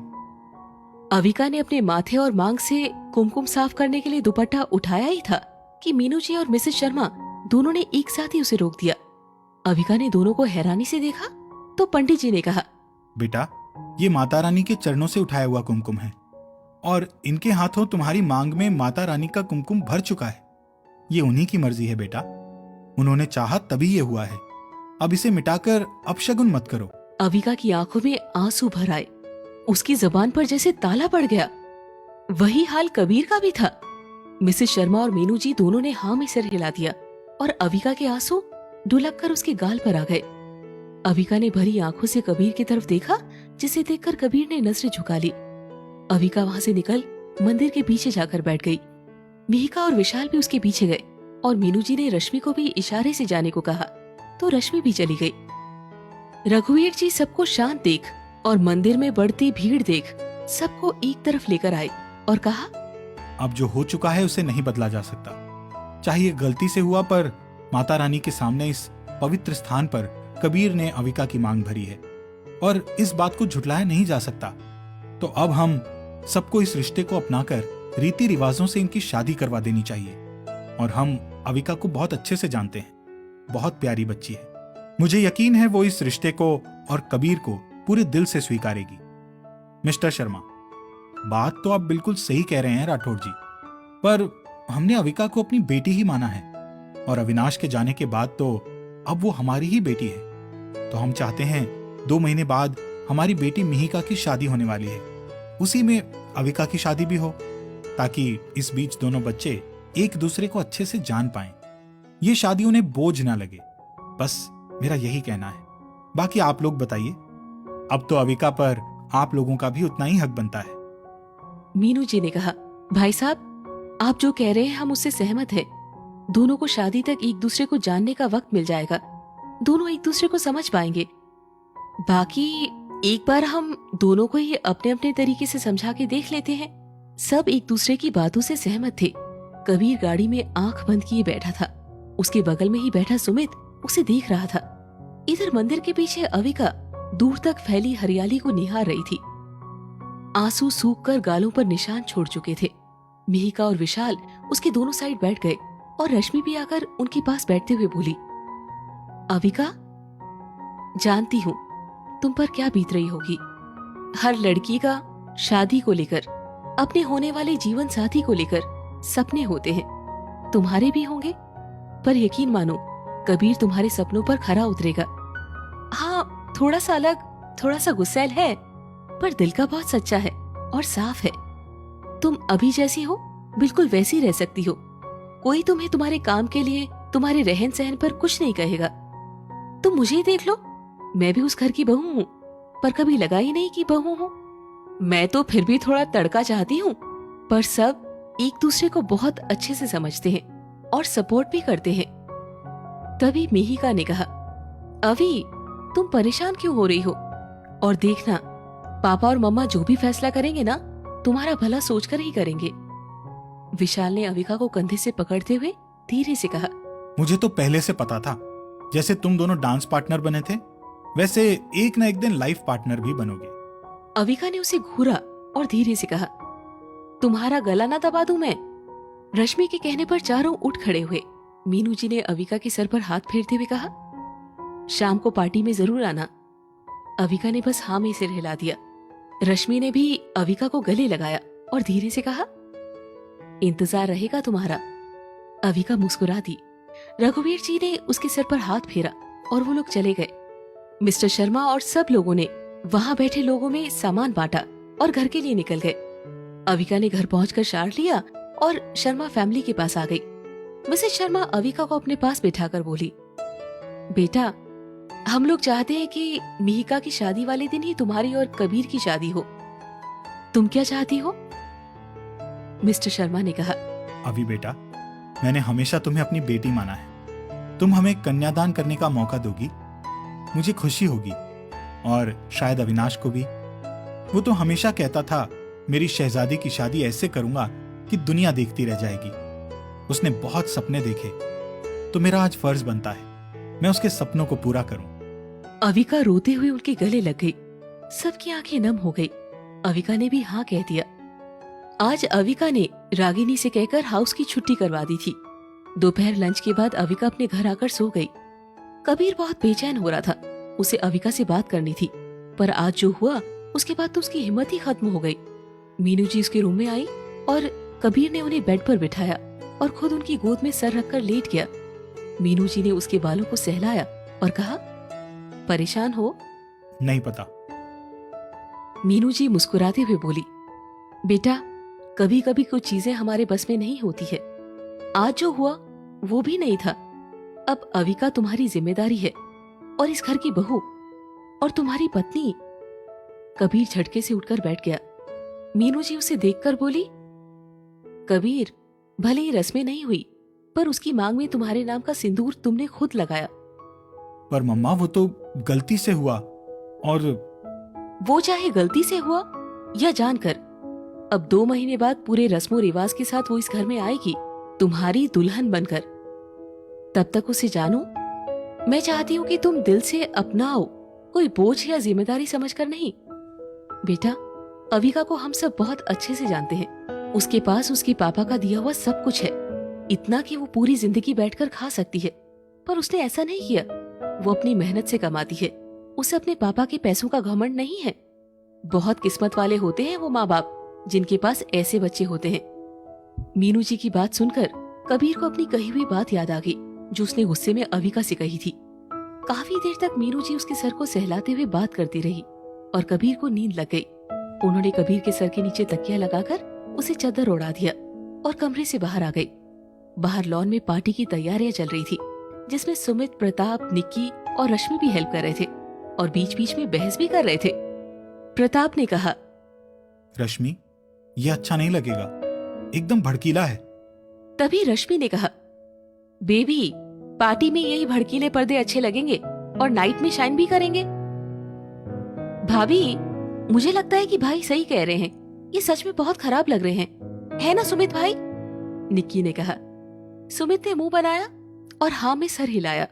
अविका ने अपने माथे और मांग से कुमकुम साफ करने के लिए दुपट्टा उठाया ही था कि मीनू जी और मिसेस शर्मा दोनों ने एक साथ ही उसे रोक दिया। अविका ने दोनों को हैरानी से देखा तो पंडित जी ने कहा, बेटा, ये माता रानी के चरणों से उठाया हुआ कुमकुम है और इनके हाथों तुम्हारी मांग में माता रानी का कुमकुम भर चुका है। ये उन्हीं की मर्जी है बेटा, उन्होंने चाहा तभी ये हुआ है। अब इसे मिटाकर अपशगुन मत करो। अविका की आंखों में आंसू भर आए, उसकी जबान पर जैसे ताला पड़ गया। वही हाल कबीर का भी था। मिसेस शर्मा और मीनू जी दोनों ने हाँ में सिर हिला दिया और अविका के आंसू ढुलक कर उसके गाल पर आ गए। अविका ने भरी आंखों से कबीर की तरफ देखा, जिसे देखकर कबीर ने नजरें झुका ली। अविका वहां से निकल मंदिर के पीछे जाकर बैठ गई। मिहिका और विशाल भी उसके पीछे गए और मीनू जी ने रश्मि को भी इशारे से जाने को कहा तो रश्मि भी चली गई। रघुवीर जी सबको शांत देख और मंदिर में बढ़ती भीड़ देख सबको एक तरफ लेकर आए और कहा, अब जो हो चुका है उसे नहीं बदला जा सकता। चाहे ये गलती से हुआ, पर माता रानी के सामने इस पवित्र स्थान पर कबीर ने अविका की मांग भरी है और इस बात को झुटलाया नहीं जा सकता। तो अब हम सबको इस रिश्ते को अपनाकर रीति रिवाजों से इनकी शादी करवा देनी चाहिए। और हम अविका को बहुत अच्छे से जानते हैं, बहुत प्यारी बच्ची है। मुझे यकीन है वो इस रिश्ते को और कबीर को पूरे दिल से स्वीकारेगी। मिस्टर शर्मा, बात तो आप बिल्कुल सही कह रहे हैं राठौड़ जी, पर हमने अविका को अपनी बेटी ही माना है और अविनाश के जाने के बाद तो अब वो हमारी ही बेटी है। तो हम चाहते हैं 2 महीने बाद हमारी बेटी मिहिका की शादी होने वाली है, उसी में अविका की शादी भी हो, ताकि इस बीच दोनों बच्चे एक दूसरे को अच्छे से जान पाएं। ये शादी उन्हें बोझ ना लगे, बस मेरा यही कहना है। बाकी आप लोग बताइए, अब तो अविका पर आप लोगों का भी उतना ही हक बनता है। मीनू जी ने कहा, भाई साहब, आप जो कह रहे हैं हम उससे सहमत हैं। दोनों को शादी तक एक दूसरे को जानने का वक्त मिल जाएगा, दोनों एक दूसरे को समझ पाएंगे। बाकी एक बार हम दोनों को ही अपने अपने तरीके से समझा के देख लेते हैं। सब एक दूसरे की बातों से सहमत थे। कबीर गाड़ी में आंख बंद किए बैठा था। उसके बगल में ही बैठा सुमित उसे देख रहा था। इधर मंदिर के पीछे अविका दूर तक फैली हरियाली को निहार रही थी। आंसू सूख कर गालों पर निशान छोड़ चुके थे। मिहिका और विशाल उसके दोनों साइड बैठ गए और रश्मि भी आकर उनके पास बैठते हुए बोली, अविका, जानती हूँ तुम पर क्या बीत रही होगी। हर लड़की का शादी को लेकर, अपने होने वाले जीवन साथी को लेकर सपने होते हैं। तुम्हारे भी होंगे, पर यकीन मानो कबीर तुम्हारे सपनों पर खरा उतरेगा। हाँ, थोड़ा सा अलग, थोड़ा सा गुस्सैल है, पर दिल का बहुत सच्चा है और साफ है। तुम अभी जैसी हो बिल्कुल वैसी रह सकती हो। कोई तुम्हें तुम्हारे काम के लिए, तुम्हारे रहन सहन पर कुछ नहीं कहेगा। तुम मुझे ही देख लो, मैं भी उस घर की बहू हूँ, पर कभी लगा ही नहीं कि बहू हूँ। मैं तो फिर भी थोड़ा तड़का चाहती हूँ, पर सब एक दूसरे को बहुत अच्छे से समझते हैं और सपोर्ट भी करते हैं। तभी मिहिका ने कहा, अभी तुम परेशान क्यों हो रही हो? और देखना, पापा और मम्मा जो भी फैसला करेंगे ना, तुम्हारा भला सोचकर ही करेंगे। विशाल ने अविका को कंधे से पकड़ते हुए धीरे से कहा, मुझे तो पहले से पता था, जैसे तुम दोनों डांस पार्टनर बने थे, वैसे एक न एक दिन लाइफ पार्टनर भी बनोगे। अविका ने उसे घूरा और धीरे से कहा, तुम्हारा गला ना दबा दूं मैं। रश्मि के कहने पर चारों उठ खड़े हुए। मीनू जी ने अविका के सर पर हाथ फेरते हुए कहा, शाम को पार्टी में जरूर आना। अविका ने बस हाँ में सिर हिला दिया। रश्मि ने भी अविका को गले लगाया और धीरे से कहा, इंतजार रहेगा तुम्हारा। अविका मुस्कुरा दी। रघुवीर जी ने उसके सर पर हाथ फेरा और वो लोग चले गए। मिस्टर शर्मा और सब लोगों ने वहां बैठे लोगों में सामान बांटा और घर के लिए निकल गए। अविका ने घर पहुंचकर शार लिया और शर्मा फैमिली के पास आ गई। मिसेस शर्मा अविका को अपने पास बिठाकर बोली, बेटा, हम लोग चाहते हैं कि मिहिका की शादी वाले दिन ही तुम्हारी और कबीर की शादी हो। तुम क्या चाहती हो? मिस्टर शर्मा ने कहा, अभी बेटा, मैंने हमेशा तुम्हें अपनी बेटी माना है। तुम हमें कन्यादान करने का मौका दोगी, मुझे खुशी होगी, और शायद अविनाश को भी। वो तो हमेशा कहता था, मेरी शहजादी की शादी ऐसे करूंगा कि दुनिया देखती रह जाएगी। उसने बहुत सपने देखे, तो मेरा आज फर्ज बनता है मैं उसके सपनों को पूरा करूं। अविका रोते हुए उनके गले लग गई। सबकी आंखें नम हो गई। अविका ने भी हाँ कह दिया। आज अविका ने रागिनी से कहकर हाउस की छुट्टी करवा दी थी। दोपहर लंच के बाद अविका अपने घर आकर सो गई। कबीर बहुत बेचैन हो रहा था। उसे अविका से बात करनी थी, पर आज जो हुआ उसके बाद तो उसकी हिम्मत ही खत्म हो गई। मीनू जी उसके रूम में आई और कबीर ने उन्हें बेड पर बिठाया और खुद उनकी गोद में सर रखकर लेट गया। मीनू जी ने उसके बालों को सहलाया और कहा, परेशान हो? नहीं पता। मीनू जी मुस्कुराते हुए बोली, बेटा, कभी कभी कुछ चीजें हमारे बस में नहीं होती है। आज जो हुआ वो भी नहीं था। अब अविका तुम्हारी जिम्मेदारी है और इस घर की बहू और तुम्हारी पत्नी। कबीर झटके से उठकर बैठ गया। मीनू जी उसे देखकर बोली, कबीर, भले ही रस्में नहीं हुई, पर उसकी मांग में तुम्हारे नाम का सिंदूर तुमने खुद लगाया। पर मम्मा, वो तो गलती से हुआ। और वो चाहे गलती से हुआ या जानकर, अब 2 महीने बाद पूरे रस्मों रिवाज के साथ वो इस घर में आएगी, तुम्हारी दुल्हन बनकर। तब तक उसे जानो। मैं चाहती हूँ कि तुम दिल से अपनाओ, कोई बोझ या जिम्मेदारी समझकर नहीं। बेटा, अविका को हम सब बहुत अच्छे से जानते हैं। उसके पास उसके पापा का दिया हुआ सब कुछ है, इतना कि वो पूरी जिंदगी बैठकर खा सकती है, पर उसने ऐसा नहीं किया। वो अपनी मेहनत से कमाती है। उसे अपने पापा के पैसों का घमंड नहीं है। बहुत किस्मत वाले होते हैं वो माँ बाप जिनके पास ऐसे बच्चे होते हैं। मीनू जी की बात सुनकर कबीर को अपनी कही हुई बात याद आ गई, जो उसने गुस्से में अविका से कही थी। काफी देर तक मीनू जी उसके सर को सहलाते हुए बात करती रही और कबीर को नींद लग गई। उन्होंने कबीर के सर के नीचे तकिया लगाकर उसे चादर ओढ़ा दिया और कमरे से बाहर आ गई। बाहर लॉन में पार्टी की तैयारियां चल रही थी, जिसमें सुमित, प्रताप, निक्की और रश्मि भी हेल्प कर रहे थे और बीच बीच में बहस भी कर रहे थे। प्रताप ने कहा, रश्मि, ये अच्छा नहीं लगेगा, एकदम भड़कीला है। तभी रश्मि ने कहा, बेबी, पार्टी में यही भड़कीले पर्दे अच्छे लगेंगे और नाइट में शाइन भी करेंगे। भाभी, मुझे लगता है कि भाई सही कह रहे हैं, ये सच में बहुत खराब लग रहे हैं, है ना सुमित भाई? निक्की ने कहा। सुमित ने मुंह बनाया और हाँ में सर हिलाया।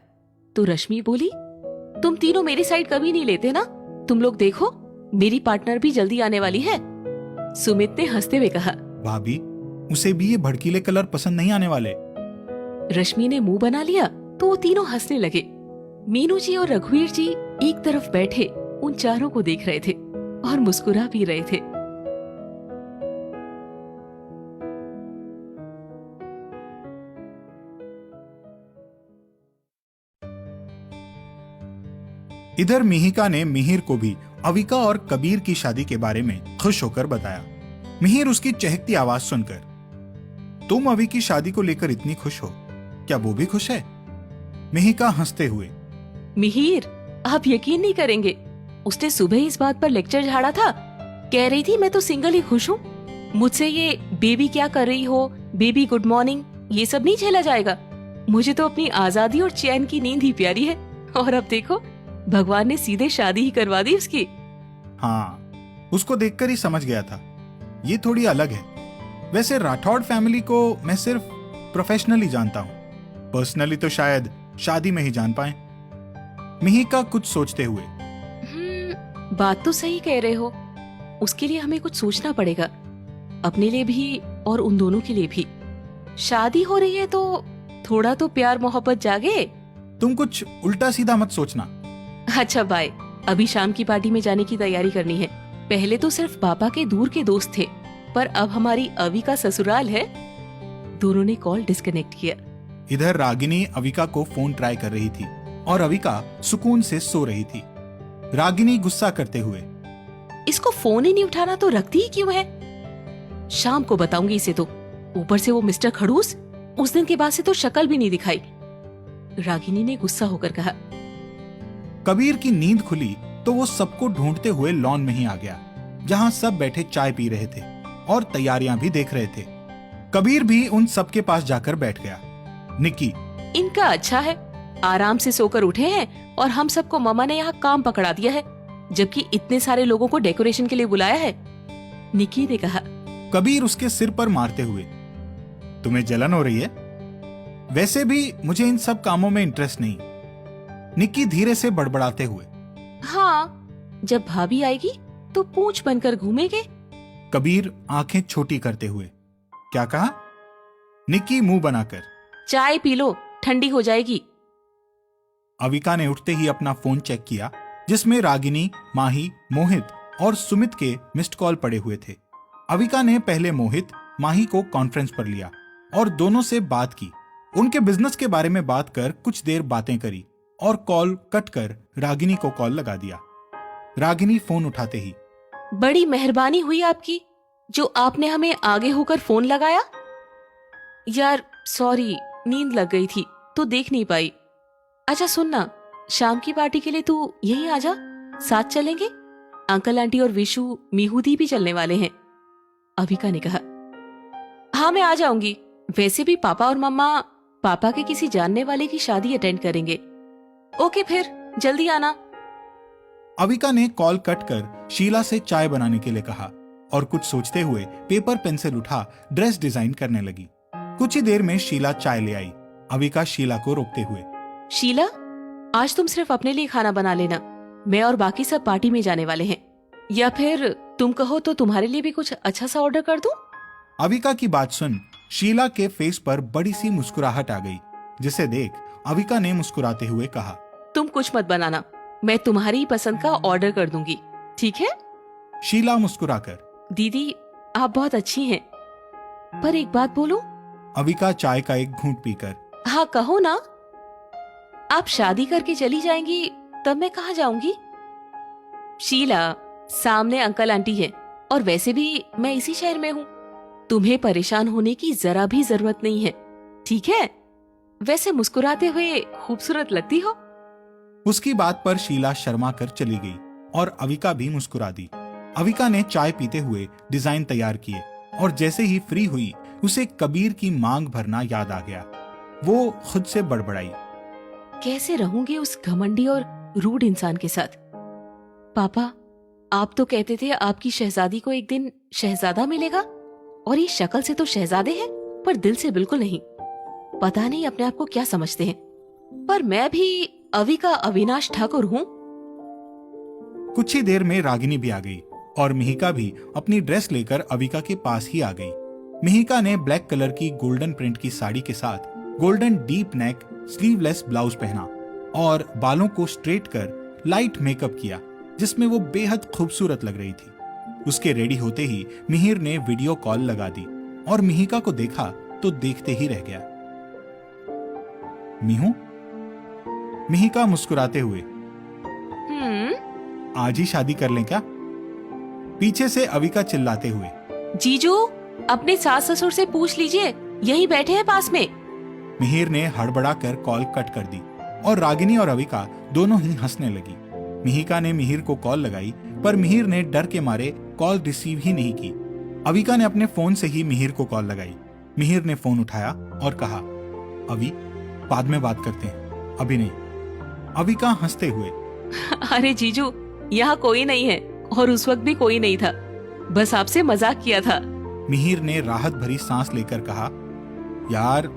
तो रश्मि बोली, तुम तीनों मेरी साइड कभी नहीं लेते ना। तुम लोग देखो, मेरी पार्टनर भी जल्दी आने वाली है। सुमित ने हंसते हुए कहा, भाभी, उसे भी ये भड़कीले कलर पसंद नहीं आने वाले। रश्मि ने मुंह बना लिया तो वो तीनों हंसने लगे। मीनू जी और रघुवीर जी एक तरफ बैठे उन चारों को देख रहे थे और मुस्कुरा भी रहे थे। इधर मिहिका ने मिहिर को भी अविका और कबीर की शादी के बारे में खुश होकर बताया। मिहिर उसकी चहकती आवाज सुनकर, तुम अवि की शादी को लेकर इतनी खुश हो, क्या वो भी खुश है? मिहिका हंसते हुए, मिहिर, आप यकीन नहीं करेंगे, उसने सुबह इस बात पर लेक्चर झाड़ा था। कह रही थी मैं तो सिंगल ही खुश हूँ, मुझसे ये बेबी क्या कर रही हो, बेबी गुड मॉर्निंग, ये सब नहीं झेला जाएगा। मुझे तो अपनी आजादी और चैन की नींद ही प्यारी है। और अब देखो, भगवान ने सीधे शादी ही करवा दी उसकी। हाँ, उसको देखकर ही समझ गया था, ये थोड़ी अलग है। वैसे राठौड़ फैमिली को मैं सिर्फ प्रोफेशनली जानता हूँ, पर्सनली तो शायद शादी में ही जान पाए। मिहिका कुछ सोचते हुए, बात तो सही कह रहे हो, उसके लिए हमें कुछ सोचना पड़ेगा। अपने लिए भी और उन दोनों के लिए भी। शादी हो रही है तो थोड़ा तो प्यार मोहब्बत जागे। तुम कुछ उल्टा सीधा मत सोचना। अच्छा बाय, अभी शाम की पार्टी में जाने की तैयारी करनी है। पहले तो सिर्फ पापा के दूर के दोस्त थे, पर अब हमारी अवी का ससुराल है। दोनों ने कॉल डिस्कनेक्ट किया। इधर रागिनी अविका को फोन ट्राई कर रही थी और अविका सुकून से सो रही थी। रागिनी गुस्सा करते हुए, इसको फोन ही नहीं उठाना तो रखती ही क्यों है? शाम को बताऊंगी इसे तो। ऊपर से वो मिस्टर खड़ूस, उस दिन के बाद से तो शक्ल भी नहीं दिखाई। रागिनी ने गुस्सा होकर कहा। कबीर की नींद खुली तो वो सबको ढूंढते हुए लॉन में ही आ गया, जहां सब बैठे चाय पी रहे थे और तैयारियां भी देख रहे थे। कबीर भी उन सबके पास जाकर बैठ गया। निक्की, इनका अच्छा है, आराम से सोकर उठे हैं और हम सबको मम्मा ने यहाँ काम पकड़ा दिया है, जबकि इतने सारे लोगों को डेकोरेशन के लिए बुलाया है। निक्की ने कहा। कबीर उसके सिर पर मारते हुए, तुम्हें जलन हो रही है? वैसे भी मुझे इन सब कामों में इंटरेस्ट नहीं। निक्की धीरे से बड़बड़ाते हुए। हाँ, जब भाभी आएगी तो पूंछ बनकर घूमेगे। कबीर आंखें छोटी करते हुए, क्या कहा? निक्की मुंह बनाकर, चाय पी लो, ठंडी हो जाएगी। अविका ने उठते ही अपना फोन चेक किया, जिसमें रागिनी, माही, मोहित और सुमित के मिस्ड कॉल पड़े हुए थे। अविका ने पहले मोहित, माही को कॉन्फ्रेंस पर लिया और दोनों से बात की। उनके बिजनेस के बारे में बात कर कुछ देर बातें करी और कॉल कट कर रागिनी को कॉल लगा दिया। रागिनी फोन उठाते ही, बड़ी मेहरबानी हुई आपकी, जो आपने हमें आगे होकर फोन लगाया। यार सॉरी, नींद लग गई थी तो देख नहीं पाई। अच्छा सुनना, शाम की पार्टी के लिए तू यहीं आ जा, साथ चलेंगे। अंकल आंटी और विशु, मीहूदी भी चलने वाले हैं। अविका ने कहा। हाँ मैं आ जाऊंगी। वैसे भी पापा और मम्मा पापा के किसी जानने वाले की शादी अटेंड करेंगे। ओके फिर जल्दी आना। अविका ने कॉल कट कर शीला से चाय बनाने के लिए कहा और कुछ सोचते हुए पेपर पेंसिल उठा ड्रेस डिजाइन करने लगी। कुछ ही देर में शीला चाय ले आई। अविका शीला को रोकते हुए, शीला, आज तुम सिर्फ अपने लिए खाना बना लेना, मैं और बाकी सब पार्टी में जाने वाले हैं। या फिर तुम कहो तो तुम्हारे लिए भी कुछ अच्छा सा ऑर्डर कर दूं? अविका की बात सुन शीला के फेस पर बड़ी सी मुस्कुराहट आ गई, जिसे देख अविका ने मुस्कुराते हुए कहा, तुम कुछ मत बनाना, मैं तुम्हारी पसंद का ऑर्डर कर दूंगी, ठीक है? शीला मुस्कुराकर, दीदी आप बहुत अच्छी हैं, पर एक बात बोलूं? अविका चाय का एक घूंट पीकर, हाँ कहो ना। आप शादी करके चली जाएंगी तब मैं कहाँ जाऊंगी? शीला, सामने अंकल आंटी है और वैसे भी मैं इसी शहर में हूँ। तुम्हें परेशान होने की जरा भी जरूरत नहीं है, ठीक है? वैसे मुस्कुराते हुए खूबसूरत लगती हो। उसकी बात पर शीला शर्मा कर चली गई और अविका भी मुस्कुरा दी। अविका ने चाय पीते हुए डिजाइन तैयार किए और जैसे ही फ्री हुई उसे कबीर की मांग भरना याद आ गया। वो खुद से बड़बड़ाई, कैसे रहूंगी उस घमंडी और रूड इंसान के साथ? पापा, आप तो कहते थे आपकी शहजादी को एक दिन शहजादा मिलेगा, और ये शक्ल से तो शहजादे हैं पर दिल से बिल्कुल नहीं। पता नहीं अपने आप को क्या समझते हैं, पर मैं भी अविका अविनाश ठाकुर हूँ। कुछ ही देर में रागिनी भी आ गई और मिहिका भी अपनी ड्रेस लेकर अविका के पास ही आ गई। मिहिका ने ब्लैक कलर की गोल्डन प्रिंट की साड़ी के साथ golden deep neck sleeveless blouse पहना और बालों को स्ट्रेट कर लाइट मेकअप किया, जिसमें वो बेहद खूबसूरत लग रही थी। उसके रेडी होते ही मिहिर ने वीडियो कॉल लगा दी और मिहिका को देखा तो देखते ही रह गया। मिहू? मिहिका मुस्कुराते हुए, आज ही शादी कर लें क्या? पीछे से अविका चिल्लाते हुए, जीजू अपने सास ससुर से पूछ लीजिए, यहीं बैठे हैं पास में। मिहिर ने हड़बड़ा कर कॉल कट कर दी और रागिनी और अविका दोनों ही हंसने लगी। मिहिका ने मिहिर को कॉल लगाई पर मिहिर ने डर के मारे कॉल रिसीव ही नहीं की। अविका ने अपने फोन से ही मिहिर को कॉल लगाई। मिहिर ने फोन उठाया और कहा, अभी बाद में बात करते हैं, अभी नहीं। अविका हंसते हुए, अरे जीजू, यहाँ कोई नहीं है और उस वक्त भी कोई नहीं था, बस आपसे मजाक किया था। मिहिर ने राहत भरी सांस लेकर कहा, यार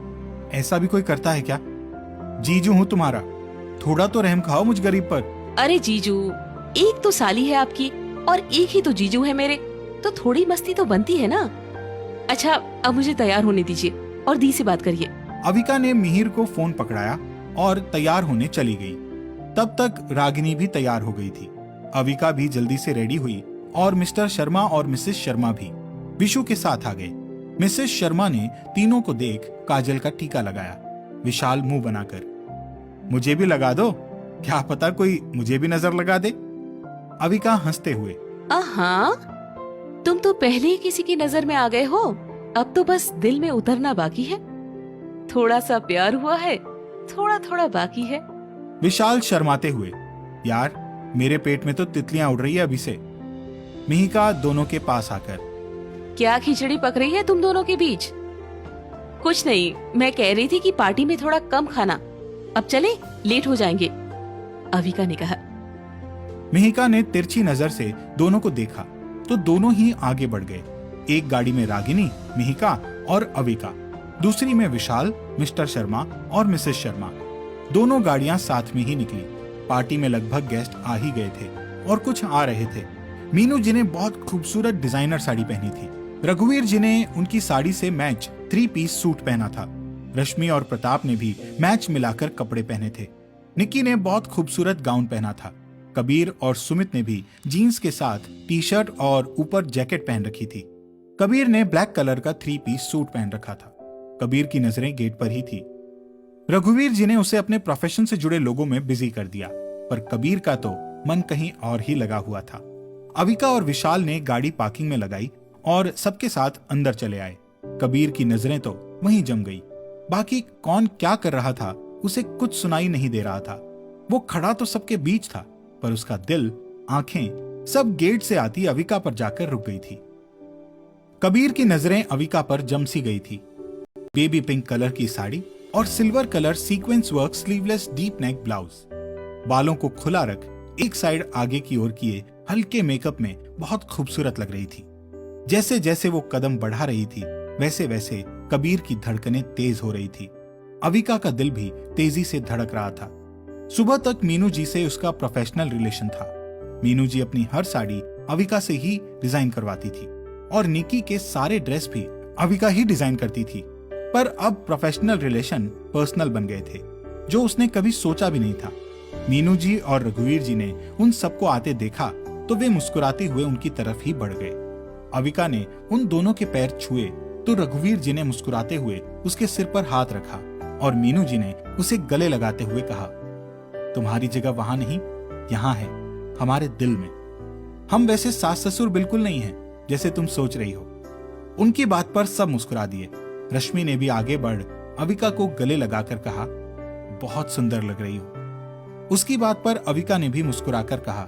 ऐसा भी कोई करता है क्या? जीजू हूँ तुम्हारा, थोड़ा तो रहम खाओ मुझ गरीब पर। अरे जीजू, एक तो साली है आपकी और एक ही तो जीजू है मेरे, तो थोड़ी मस्ती तो बनती है ना। अच्छा, अब मुझे तैयार होने दीजिए और दी से बात करिए। अविका ने मिहिर को फोन पकड़ाया और तैयार होने चली गई। तब तक रागिनी भी तैयार हो गई थी। अविका भी जल्दी से रेडी हुई और मिस्टर शर्मा और मिसेस शर्मा भी विशु के साथ आ गए। मिसेस शर्मा ने तीनों को देख काजल का टीका लगाया, विशाल मुंह बनाकर। मुझे भी लगा दो, क्या पता कोई मुझे भी नजर लगा दे। अविका हंसते हुए, हाँ, तुम तो पहले ही किसी की नजर में आ गए हो, अब तो बस दिल में उतरना बाकी है। थोड़ा सा प्यार हुआ है, थोड़ा थोड़ा बाकी है। विशाल शर्माते हुए, यार मेरे पेट में तो तितलियां उड़ रही है अभी से। मिहिका दोनों के पास आकर, क्या खिचड़ी पक रही है तुम दोनों के बीच? कुछ नहीं, मैं कह रही थी कि पार्टी में थोड़ा कम खाना, अब चले, लेट हो जाएंगे, अविका ने कहा। मिहिका ने तिरछी नजर से दोनों को देखा तो दोनों ही आगे बढ़ गए। एक गाड़ी में रागिनी, मिहिका और अविका, दूसरी में विशाल, मिस्टर शर्मा और मिसेस शर्मा। दोनों गाड़ियां साथ में ही निकली। पार्टी में लगभग गेस्ट आ ही गए थे और कुछ आ रहे थे। मीनू जी ने बहुत खूबसूरत डिजाइनर साड़ी पहनी थी। रघुवीर जी ने उनकी साड़ी से मैच 3 पीस सूट पहना था। रश्मि और प्रताप ने भी मैच मिलाकर कपड़े पहने थे। निक्की ने बहुत खूबसूरत गाउन पहना था। कबीर और सुमित ने भी जीन्स के साथ टी शर्ट और ऊपर जैकेट पहन रखी थी। कबीर ने ब्लैक कलर का 3 पीस सूट पहन रखा था। कबीर की नजरें गेट पर ही थी। रघुवीर जी ने उसे अपने प्रोफेशन से जुड़े लोगों में बिजी कर दिया, पर कबीर का तो मन कहीं और ही लगा हुआ था। अविका और विशाल ने गाड़ी पार्किंग में लगाई और सबके साथ अंदर चले आए। कबीर की नजरें तो वहीं जम गई। बाकी कौन क्या कर रहा था उसे कुछ सुनाई नहीं दे रहा था। वो खड़ा तो सबके बीच था, पर उसका दिल, आंखें सब गेट से आती अविका पर जाकर रुक गई थी। कबीर की नजरें अविका पर जम सी गई थी। बेबी पिंक कलर की साड़ी और silver colour sequence work sleeveless deep neck blouse, बालों को खुला रख एक साइड आगे की ओर किए हल्के मेकअप में बहुत खूबसूरत लग रही थी। जैसे जैसे वो कदम बढ़ा रही थी वैसे वैसे कबीर की धड़कनें तेज हो रही थी। अविका का दिल भी तेजी से धड़क रहा था। सुबह तक मीनू जी से उसका प्रोफेशनल रिलेशन था। मीनू जी अपनी हर साड़ी अविका से ही डिजाइन करवाती थी और निकी के सारे ड्रेस भी अविका ही डिजाइन करती थी। पर अब प्रोफेशनल रिलेशन पर्सनल बन गए थे, जो उसने कभी सोचा भी नहीं था। मीनू जी और रघुवीर जी ने उन सबको आते देखा तो वे मुस्कुराते हुए उनकी तरफ ही बढ़ गए। अविका ने उन दोनों के पैर छुए तो रघुवीर जी ने मुस्कुराते हुए उसके सिर पर हाथ रखा और मीनू जी ने उसे गले लगाते हुए कहा, तुम्हारी जगह वहां नहीं, यहाँ है, हमारे दिल में। हम वैसे सास ससुर बिल्कुल नहीं हैं जैसे तुम सोच रही हो। उनकी बात पर सब मुस्कुरा दिए। रश्मि ने भी आगे बढ़ अविका को गले लगाकर कहा, बहुत सुंदर लग रही हो। उसकी बात पर अविका ने भी मुस्कुराकर कहा,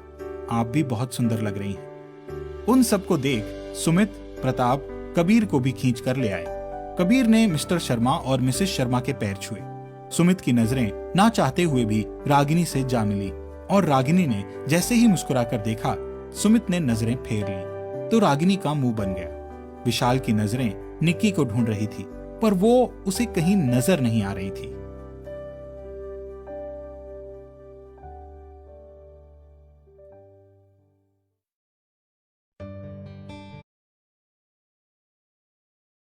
आप भी बहुत सुंदर लग रही हैं। उन सबको देख सुमित, प्रताप, कबीर को भी खींच कर ले आए। कबीर ने मिस्टर शर्मा और मिसेस शर्मा के पैर छुए। सुमित की नजरें ना चाहते हुए भी रागिनी से जा मिली और रागिनी ने जैसे ही मुस्कुराकर देखा, सुमित ने नजरें फेर ली तो रागिनी का मुंह बन गया। विशाल की नजरें निक्की को ढूंढ रही थी, पर वो उसे कहीं नजर नहीं आ रही थी।